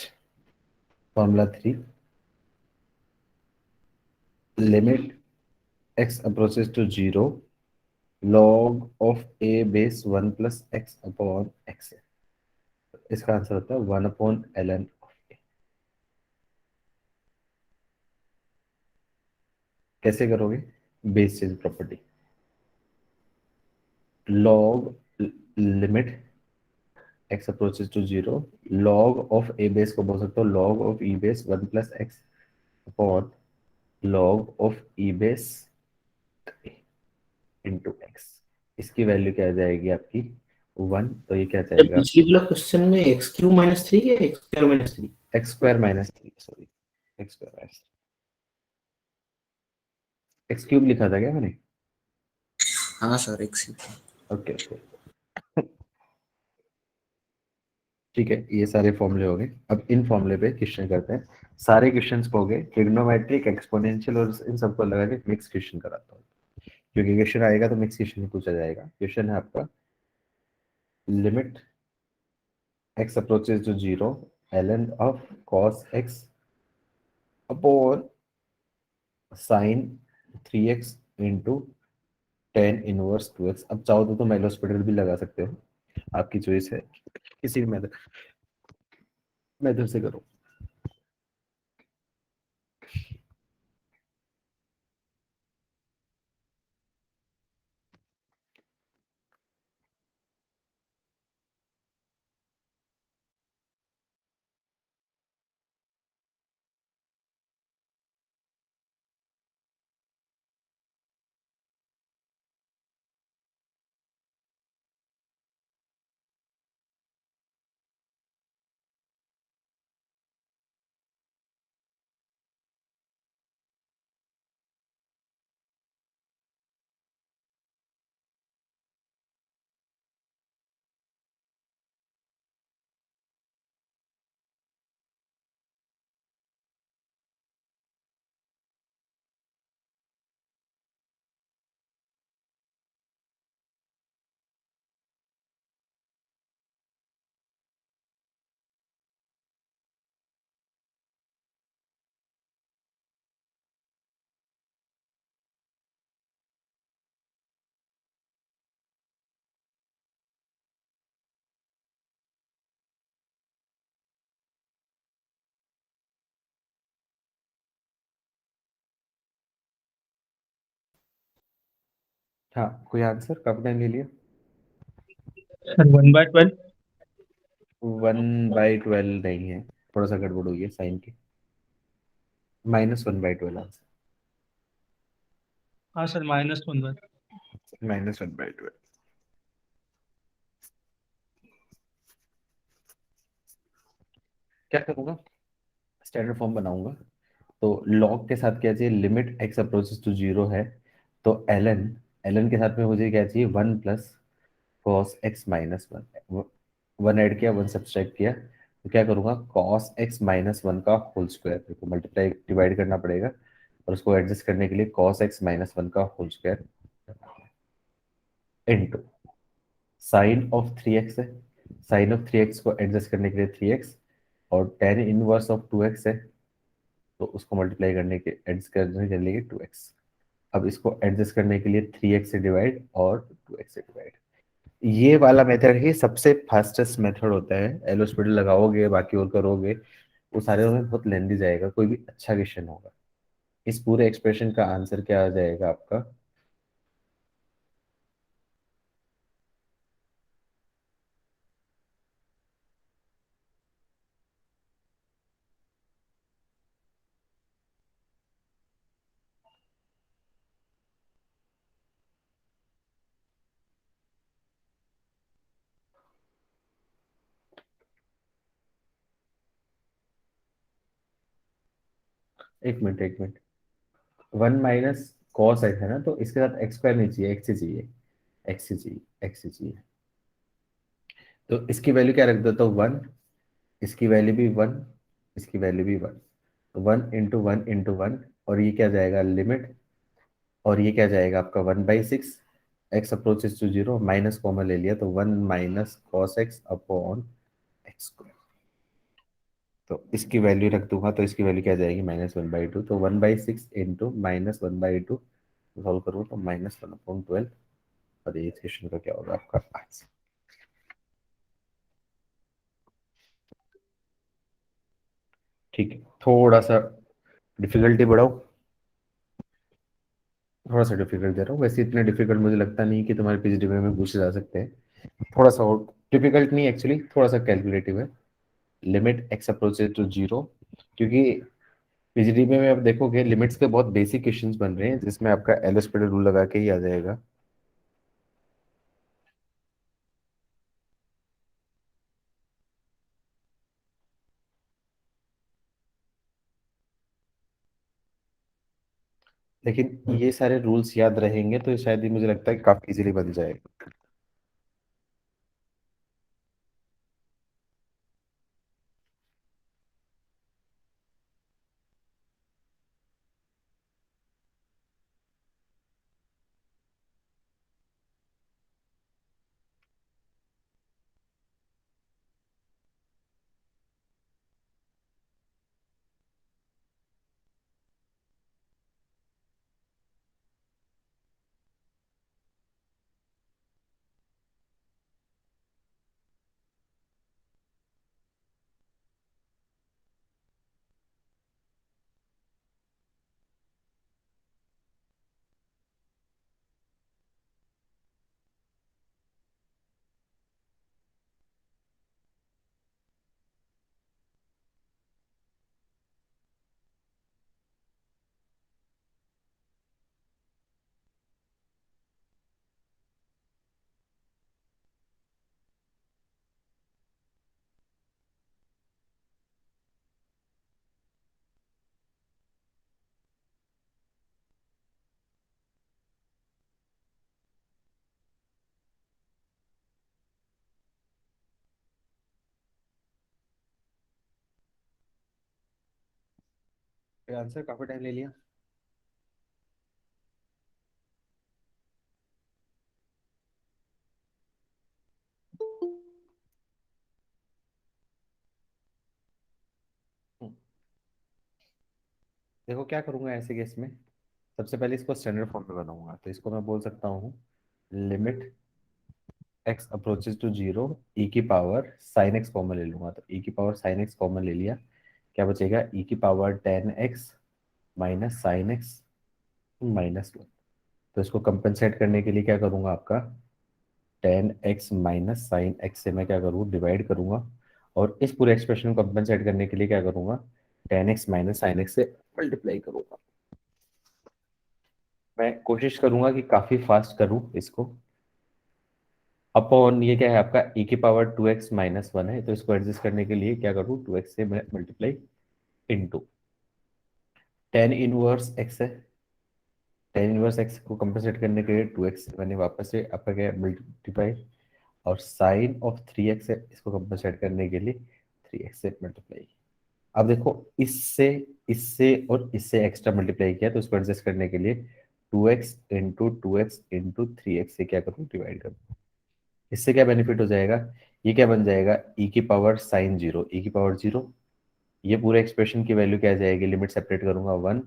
Speaker 1: formula 3, limit x approaches to 0 log of a base 1 plus x upon x. इसका आंसर होता है 1/ln ऑफ a। कैसे करोगे? Base change property, log limit x approaches to 0 log of a base को बोल सकते हो log of e base 1 plus x upon log of e base into x. इसकी वैल्यू क्या आ जाएगी आपकी? 1, तो ये क्या जाएगा?
Speaker 8: पिछली वाला क्वेश्चन में एक्स क्यू माइनस 3 या x square minus 3?
Speaker 1: X square minus 3, sorry, x square minus x cube लिखा था क्या मैंने?
Speaker 5: हाँ सर एक्स।
Speaker 1: ओके ओके, ठीक है, ये सारे फॉर्मूले हो गए। अब इन फॉर्मूले पे क्वेश्चन करते हैं। सारे क्वेश्चंस को हो गए, ट्रिग्नोमेट्रिक, एक्सपोनेंशियल और इन सबको लगा के मिक्स क्वेश्चन कराता हूँ, क्योंकि क्वेश्चन आएगा तो मिक्स क्वेश्चन पूछा जाएगा। क्वेश्चन है आपका, limit x approaches to 0, ln of cos x upon sin 3x into tan inverse 2x। अब चाहो तो तुम एलोस्पेडल भी लगा सकते हो, आपकी चॉइस है, किसी भी मेथड मेथड से करो। हाँ, कोई आंसर कब टाइम ले लिया?
Speaker 2: सर 1/12।
Speaker 1: 1/12 नहीं है, थोड़ा सा गड़बड़ हुई है साइन की, -1/12 आंसर,
Speaker 2: हाँ सर -1/12।
Speaker 1: -1/12। क्या करूंगा, स्टैंडर्ड फॉर्म बनाऊंगा। तो लॉग के साथ क्या चाहिए, लिमिट एक्स अप्रोचेस टू 0 है, तो एलन, एलन के साथ में मुझे क्या चाहिए, 1 plus cos x minus one, one add किया, वन सब्सट्रैक्ट किया, तो क्या करूंगा, कॉस एक्स माइनस वन का होल स्क्वायर को मल्टीप्लाई डिवाइड करना पड़ेगा, और उसको एडजस्ट करने के लिए कॉस एक्स माइनस वन का whole square into sine of 3x है, साइन ऑफ 3x को एडजस्ट करने के लिए 3x, और टेन इनवर्स ऑफ 2x है, तो उसको मल्टीप्लाई करने के एडजस्ट करने के लिए 2x। अब इसको एडजस्ट करने के लिए 3x से डिवाइड और 2x से डिवाइड। ये वाला मेथड ही सबसे फास्टेस्ट मेथड होता है। एलोस्पेडल लगाओगे, बाकी और करोगे, वो सारे में बहुत लेंदी जाएगा, कोई भी अच्छा क्वेश्चन होगा। इस पूरे एक्सप्रेशन का आंसर क्या आ जाएगा आपका, एक मिनट, 1 - cos x है ना, तो इसके साथ एक्स स्क्वायर नहीं चाहिए, एक्स ही चाहिए, एक्स ही चाहिए, एक्स ही चाहिए। तो इसकी वैल्यू क्या रख देता हूँ, 1, इसकी वैल्यू भी 1, इसकी वैल्यू भी 1, 1 × 1 × 1, और ये क्या जाएगा, लिमिट, और ये क्या जाएगा आपका 1/6, x approaches to 0, minus common ले लिया, तो 1 - cos x upon x square. तो इसकी वैल्यू रख दूंगा, तो इसकी वैल्यू क्या जाएगी, -1/2, तो 1/6 इंटू -1/2 सॉल्व करूँ तो -1/12, और ये इक्वेशन का क्या होगा आपका आंसर। ठीक है, थोड़ा सा डिफिकल्टी बढ़ाओ, थोड़ा सा डिफिकल्ट दे रहा हूँ, वैसे इतने डिफिकल्ट मुझे लगता नहीं कि तुम्हारे पीजीडी में पूछे जा सकते हैं। थोड़ा सा और डिफिकल्ट नहीं, एक्चुअली थोड़ा सा कैलकुलेटिव है। लिमिट एक्स अप्रोचेस टू 0, क्योंकि पीजीडी में आप देखोगे लिमिट्स के बहुत बेसिक क्वेश्चंस बन रहे हैं, जिसमें आपका एल हॉस्पिटल रूल लगा के ही आ जाएगा। लेकिन ये सारे रूल्स याद रहेंगे तो शायद ये मुझे लगता है कि काफी इजीली बन जाएगा। आंसर काफी टाइम ले लिया। देखो क्या करूंगा ऐसे केस में, सबसे पहले इसको स्टैंडर्ड फॉर्म में बनाऊंगा। तो इसको मैं बोल सकता हूँ limit x approaches to zero e की पावर साइन x कॉमन ले लूंगा। तो e की पावर साइन x कॉमन ले लिया, क्या बचेगा e की power tan x minus sine x -1। तो इसको कंपेंसेट करने के लिए क्या करूंगा, आपका ten x minus sine x से मैं क्या करूँ, डिवाइड करूंगा। और इस पूरे एक्सप्रेशन को कंपेंसेट करने के लिए क्या करूंगा, ten x minus sine x से मल्टीप्लाई करूंगा। मैं कोशिश करूंगा कि काफी फास्ट करूं इसको। अपॉन ये क्या है आपका e की power two x minus one है, तो इसको एडजस्ट करने के लिए क्या करूँ, टू एक्स से मैं multiply into tan inverse x है। टेन इनवर्स एक्स को कंपेंसेट करने के लिए टू एक्स मैंने वापस से आपका क्या मल्टीप्लाई, और साइन ऑफ थ्री एक्स है, इसको कंपेंसेट करने के लिए थ्री एक्स से मल्टीप्लाई। अब देखो इससे इससे और इससे एक्स्ट्रा मल्टीप्लाई किया, तो इसको एडजस्ट करने के लिए two x into three x से क्या करूँ, डिवाइड करूँ। इससे क्या बेनिफिट हो जाएगा, ये क्या बन जाएगा e की पावर साइन जीरो, e की पावर जीरो। ये पूरे एक्सप्रेशन की वैल्यू क्या आ जाएगी, लिमिट सेपरेट करूंगा वन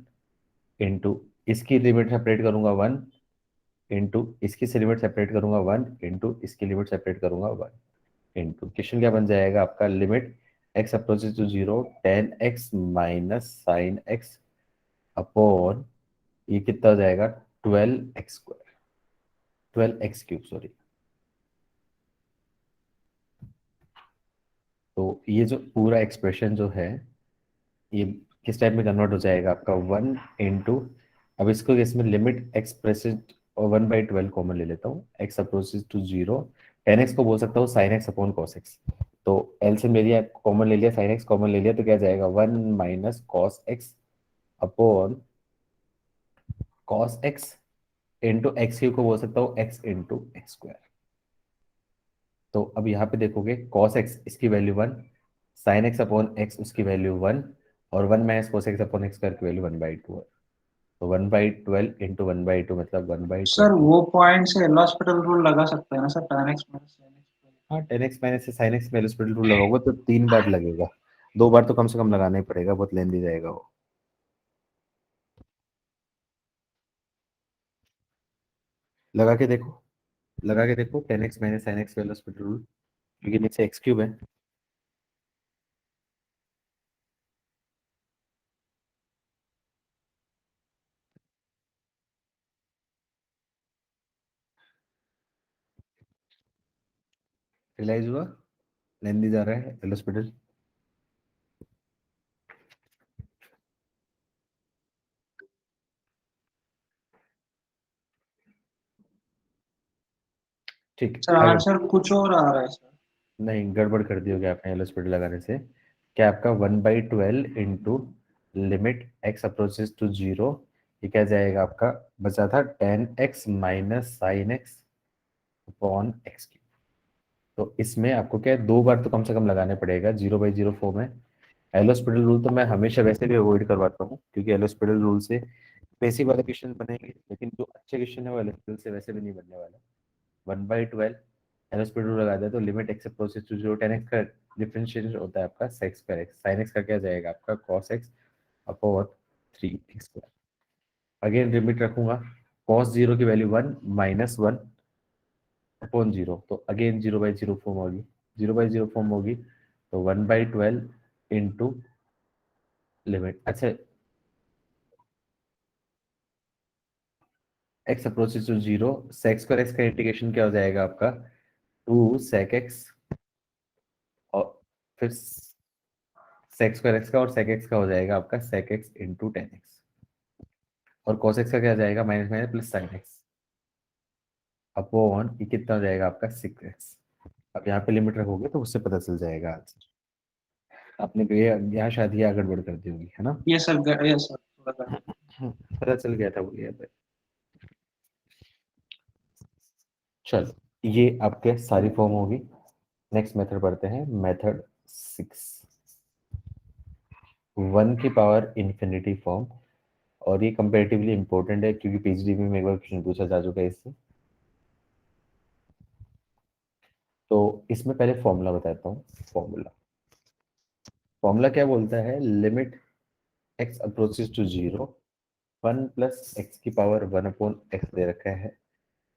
Speaker 1: इंटू इसकी लिमिट सेपरेट करूंगा वन इंटू इसकी से लिमिट सेपरेट करूंगा वन इंटू इसकी लिमिट सेपरेट करूंगा वन इंटू क्वेश्चन क्या बन जाएगा आपका, limit x approaches to zero tan x minus sine x upon ये कितना हो जाएगा, twelve x square, twelve x cube sorry. तो ये जो पूरा एक्सप्रेशन जो है ये किस टाइप में कन्वर्ट हो जाएगा आपका वन इंटू, अब इसको इसमें लिमिट एक्स प्रेसेंट और वन बाई ट्वेल्व कॉमन ले लेता हूँ, x approaches to zero tan x को बोल सकता हूँ sine x upon cos x. तो एल से मेरी कॉमन ले लिया, साइन एक्स कॉमन ले लिया, तो क्या जाएगा one minus cos x upon cos x into x Q को बोल सकता हूँ एक्स इंटू एक्स स्क्वायर। तो अब यहाँ पे देखोगे कॉस एक्स इसकी value one, sign x upon x उसकी वैल्यू वन, और one minus cos x upon x square की वैल्यू वन बाई टू है। तो one by twelve into one by two मतलब वन बाई
Speaker 9: सर वो पॉइंट से लॉस्पिटल रूल लगा सकते हैं ना sir, tan x minus sin x।
Speaker 1: हाँ टेन एक्स माइनस से साइन एक्स में एलिसिबिलिटी रूल लगाओगे तो तीन बार लगेगा, दो बार तो कम से कम लगाना ही पड़ेगा, बहुत लेंदी जाएगा वो। लगा के देखो, लगा के देखो ten x minus sine x में एलिसिबिलिटी रूल, क्योंकि नीचे एक्स क्यूब है। रियलाइज हुआ लेंदी जा रहा है एलिसिबिलिटी। ठीक
Speaker 9: सर
Speaker 1: आगे।
Speaker 9: आंसर कुछ और आ रहा है सर।
Speaker 1: नहीं गड़बड़ कर दी होगी आपने एलोस्पिड लगाने से। क्या आपका one by twelve into limit x approaches to zero ये क्या जाएगा आपका, बचा था tan x minus sine x upon x cube. तो इसमें आपको क्या है, 2 बार तो कम से कम लगाने पड़ेगा 0/0 फॉर्म है। एल हॉस्पिटल रूल तो मैं हमेशा वैसे भी अवॉइड करवाता हूँ, क्योंकि एल हॉस्पिटल रूल से बेसिक वाले क्वेश्चन बनेंगे, लेकिन जो अच्छे क्वेश्चन है वो एल हॉस्पिटल से वैसे भी नहीं बनने वाला। 1/12 एल हॉस्पिटल रूल लगा दिया तो limit x approaches to 0 tan x का डिफरेंशिएशन होता है आपका sec square x, sine x का क्या जाएगा आपका cos x upon 3x square. Again limit रखूंगा, cos 0 की वैल्यू 1 माइनस 1 अपॉन 0, तो अगेन 0/0 फॉर्म होगी, 0/0 फॉर्म होगी तो 1/12 इंटू लिमिट, अच्छा x approaches to 0 sec square x का इंटीग्रेशन क्या हो जाएगा आपका 2 sec x, और फिर sec स्क्वायर x का और sec x का हो जाएगा आपका sec x into tan x, और cos x का क्या जाएगा minus minus plus sin x upon ये कितना हो जाएगा आपका 6x। अब यहाँ पे लिमिट रखोगे तो उससे पता चल जाएगा आंसर। आपने ये यहाँ शायद ये आगे बढ़ कर दी होगी, है ना?
Speaker 9: यस सर थोड़ा कर
Speaker 1: पता चल गया था वो यहाँ पे। चलो ये आपके सारी फॉर्म होगी। नेक्स्ट मेथड पढ़ते हैं, मेथड 6, 1 की पावर इंफिनिटी फॉर्म, और ये कंपैरेटिवली इंपॉर्टेंट है क्योंकि पीएचडी में एक बार क्वेश्चन पूछा जा चुका है इससे। तो इसमें पहले फॉर्मूला बताता हूँ। फॉर्मूला क्या बोलता है, limit x approaches to 0 1 plus x की पावर 1 अपॉन एक्स दे रखा है,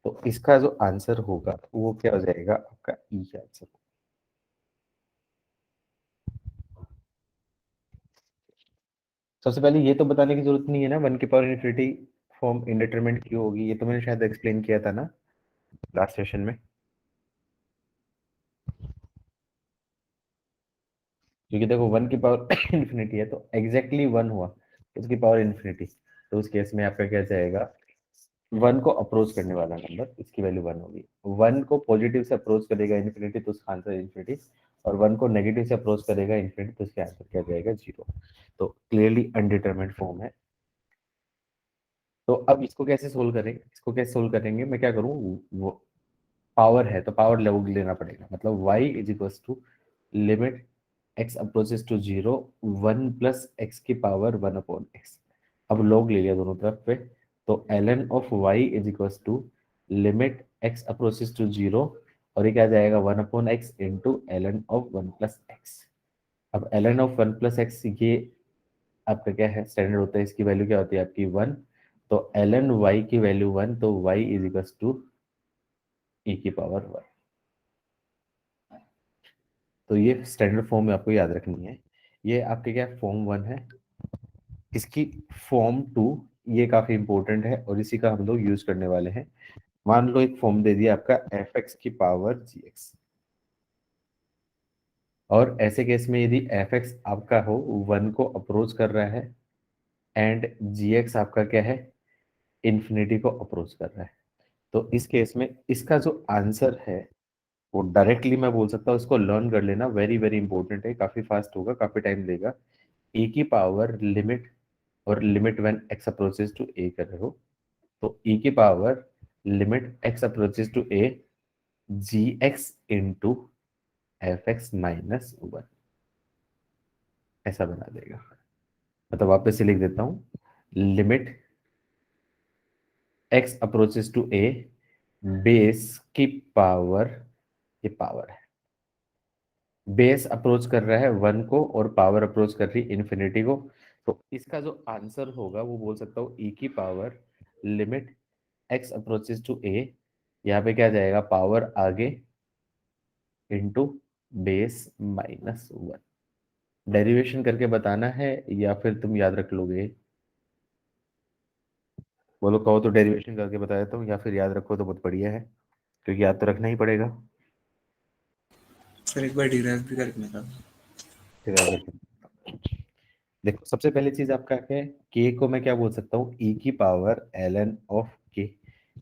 Speaker 1: तो इसका जो आंसर होगा वो क्या हो जाएगा आपका ई आंसर। सबसे पहले ये तो बताने की जरूरत नहीं है ना 1 की पावर इन्फिनिटी फॉर्म इंडिटरमिनेट क्यों होगी, ये तो मैंने शायद एक्सप्लेन किया था ना लास्ट सेशन में। क्योंकि देखो 1 की पावर इन्फिनिटी है तो एग्जैक्टली 1 हुआ, उसकी पावर इन्फिनिटी, तो उस केस में आपका क्या जाएगा 1 को अप्रोच करने वाला नंबर, इसकी वैल्यू 1 होगी। 1 को पॉजिटिव से अप्रोच करेगा इन्फिनिटी तो उसका आंसर इन्फिनिटी, और 1 को नेगेटिव से अप्रोच करेगा इन्फिनिटी तो उसका आंसर क्या जाएगा 0। तो क्लियरली अनडिटरमाइंड फॉर्म है। तो अब इसको कैसे सोल्व करेंगे, इसको कैसे सोल्व करेंगे, मैं क्या करूँ, वो पावर है तो पावर लोग लेना पड़ेगा, मतलब y is equals to limit x approaches to 0 1 plus x की पावर 1 अपॉन एक्स। अब लॉग ले लिया दोनों तरफ पे, तो ln of y is equals to limit x approaches to 0, और ये क्या जाएगा 1 upon x into ln of 1 plus x. अब ln ऑफ 1 प्लस एक्स ये आपका क्या है, स्टैंडर्ड होता है, इसकी वैल्यू क्या होती है आपकी 1, तो ln y की वैल्यू 1, तो y is equals to e की पावर 1। तो ये स्टैंडर्ड फॉर्म में आपको याद रखनी है। ये आपके क्या फॉर्म 1 है, इसकी फॉर्म 2 ये काफी इंपॉर्टेंट है और इसी का हम लोग यूज करने वाले हैं। मान लो एक फॉर्म दे दिया आपका fx की पावर gx, और ऐसे केस में यदि fx आपका हो 1 को अप्रोच कर रहा है एंड gx आपका क्या है इन्फिनिटी को अप्रोच कर रहा है, तो इस केस में इसका जो आंसर है वो डायरेक्टली मैं बोल सकता हूँ, इसको लर्न कर लेना, वेरी वेरी इंपॉर्टेंट है, काफी फास्ट होगा, काफी टाइम लेगा। e की पावर लिमिट, और limit when x approaches to a कर रहे हो, तो e की power limit x approaches to a gx into fx minus 1 ऐसा बना देगा। मतलब वापस से लिख देता हूं, limit x approaches to a base की पावर, ये पावर है, बेस अप्रोच कर रहा है 1 को और पावर अप्रोच कर रही है इन्फिनिटी को, तो इसका जो आंसर होगा वो बोल सकता हूँ e की power limit x approaches to a, यहाँ पे क्या जाएगा पावर आगे इंटू बेस माइनस 1। डेरिवेशन करके बताना है या फिर तुम याद रख लोगे, बोलो कहो तो डेरिवेशन करके बता देता हूँ, या फिर याद रखो तो बहुत बढ़िया है, क्योंकि याद तो रखना ही पड़ेगा।
Speaker 5: सर एक बार डिराइव भी करने का।
Speaker 1: देखो सबसे पहली चीज आपका क्या है, k को मैं क्या बोल सकता हूँ e की पावर ln ऑफ k,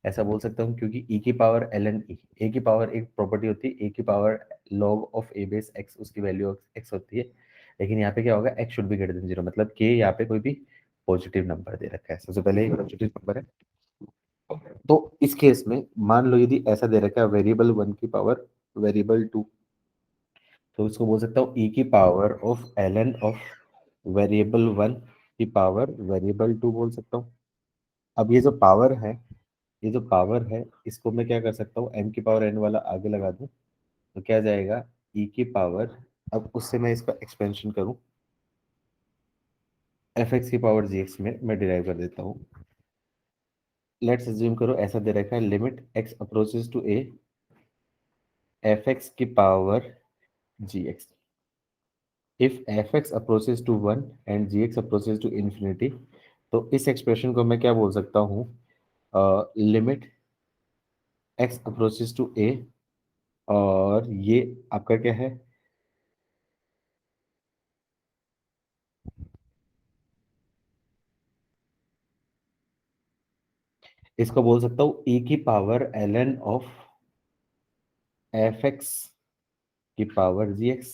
Speaker 1: ऐसा बोल सकता हूँ क्योंकि e की पावर ln e, a की पावर एक प्रॉपर्टी होती है, a की power log of a base x, उसकी वैल्यू x होती है, लेकिन यहाँ पे क्या होगा x should be greater than 0, मतलब k यहाँ पे कोई भी पॉजिटिव नंबर दे रखा है, सबसे पहले एक पॉजिटिव नंबर है। तो इस केस में मान लो यदि ऐसा दे रखा है वेरिएबल 1 की पावर वेरिएबल 2, तो इसको बोल सकता हूँ e की power of ln of variable 1 की पावर वेरिएबल 2 बोल सकता हूँ। अब ये जो पावर है, ये जो पावर है इसको मैं क्या कर सकता हूँ, m की पावर n वाला आगे लगा दूं तो क्या जाएगा e की पावर, अब उससे मैं इसका एक्सपेंशन करूं fx की पावर gx में मैं डिराइव कर देता हूँ। लेट्स अज्यूम करो ऐसा दे रखा है limit x approaches to a fx की power gx, if fx approaches to 1 and gx approaches to infinity, तो इस एक्सप्रेशन को मैं क्या बोल सकता हूँ, limit x approaches to a, और ये आपका क्या है, इसको बोल सकता हूँ e की पावर ln ऑफ fx की पावर gx,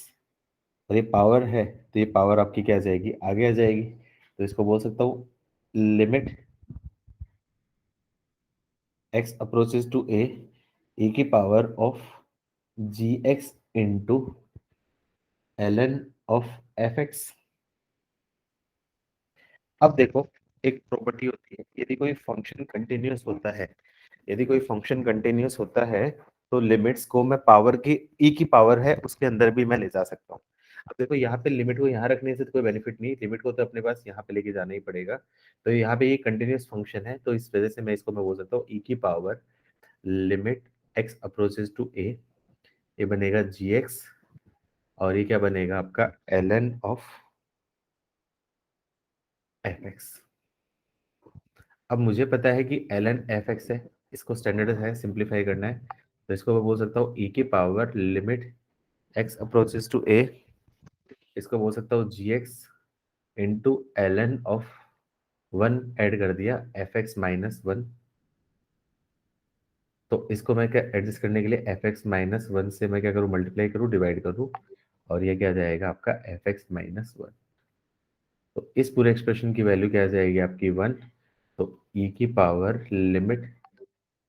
Speaker 1: और ये पावर है तो ये पावर आपकी क्या आ जाएगी, आगे आ जाएगी। तो इसको बोल सकता हूँ limit x approaches to a e की power of gx into ln of fx। अब देखो एक प्रॉपर्टी होती है, यदि कोई फंक्शन कंटिन्यूअस होता है, यदि कोई फंक्शन कंटिन्यूअस होता है तो लिमिट्स को मैं पावर की e की पावर है उसके अंदर भी मैं ले जा सकता हूँ। अब देखो यहाँ पे लिमिट को यहाँ रखने से तो कोई बेनिफिट नहीं, लिमिट को तो अपने पास यहाँ पे लेके जाना ही पड़ेगा। तो यहाँ पे ये कंटिन्यूअस फंक्शन है तो इस वजह से मैं इसको मैं बोल सकता हूँ e की power limit x approaches to a, ये बनेगा gx, और ये क्या बनेगा आपका ln ऑफ fx। अब मुझे पता है कि ln fx है, इसको स्टैंडर्ड है सिंप्लीफाई करना है, तो इसको मैं बोल सकता हूँ e की power limit x approaches to a, इसको बोल सकता हूँ gx into ln of 1 add कर दिया fx माइनस 1, तो इसको मैं क्या एडजस्ट करने के लिए fx माइनस 1 से मैं क्या करूँ, मल्टीप्लाई करूँ, डिवाइड करूँ, और ये क्या जाएगा आपका fx माइनस 1। तो इस पूरे एक्सप्रेशन की वैल्यू क्या आ जाएगी आपकी 1, तो e की power limit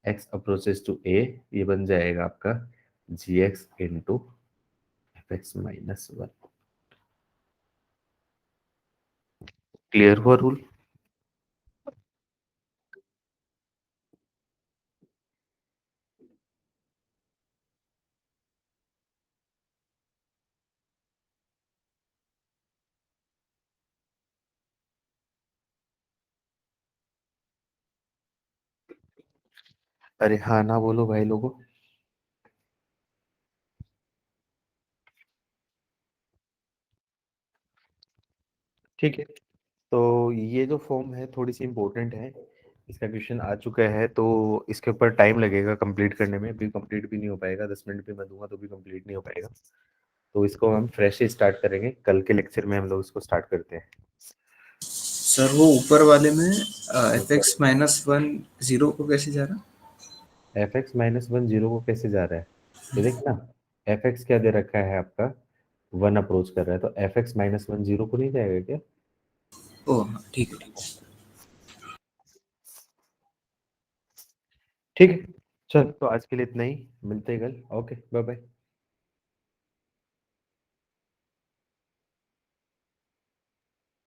Speaker 1: x approaches to a, ये बन जाएगा आपका gx into fx minus 1। Clear हुआ रूल? अरे हाँ ना बोलो भाई लोगों। ठीक है, तो ये जो फॉर्म है थोड़ी सी इम्पोर्टेंट है, इसका क्वेश्चन आ चुका है तो इसके ऊपर टाइम लगेगा कंप्लीट करने में, अभी कंप्लीट भी नहीं हो पाएगा, 10 मिनट भी मैं दूंगा तो भी कंप्लीट नहीं हो पाएगा। तो इसको हम फ्रेश से स्टार्ट करेंगे, कल के लेक्चर में हम लोग इसको स्टार्ट करते हैं।
Speaker 5: सर वो ऊपर वाले में fx माइनस 1 जीरो को कैसे जा रहा?
Speaker 1: fx माइनस 1 जीरो को कैसे जा रहा है, ये देखना fx क्या दे रखा है आपका, 1 अप्रोच कर रहा है, तो fx माइनस 1 जीरो को नहीं जाएगा क्या?
Speaker 5: ओह हाँ, ठीक है।
Speaker 1: ठीक है, चल तो आज के लिए इतना ही, मिलते हैं कल। Okay bye bye.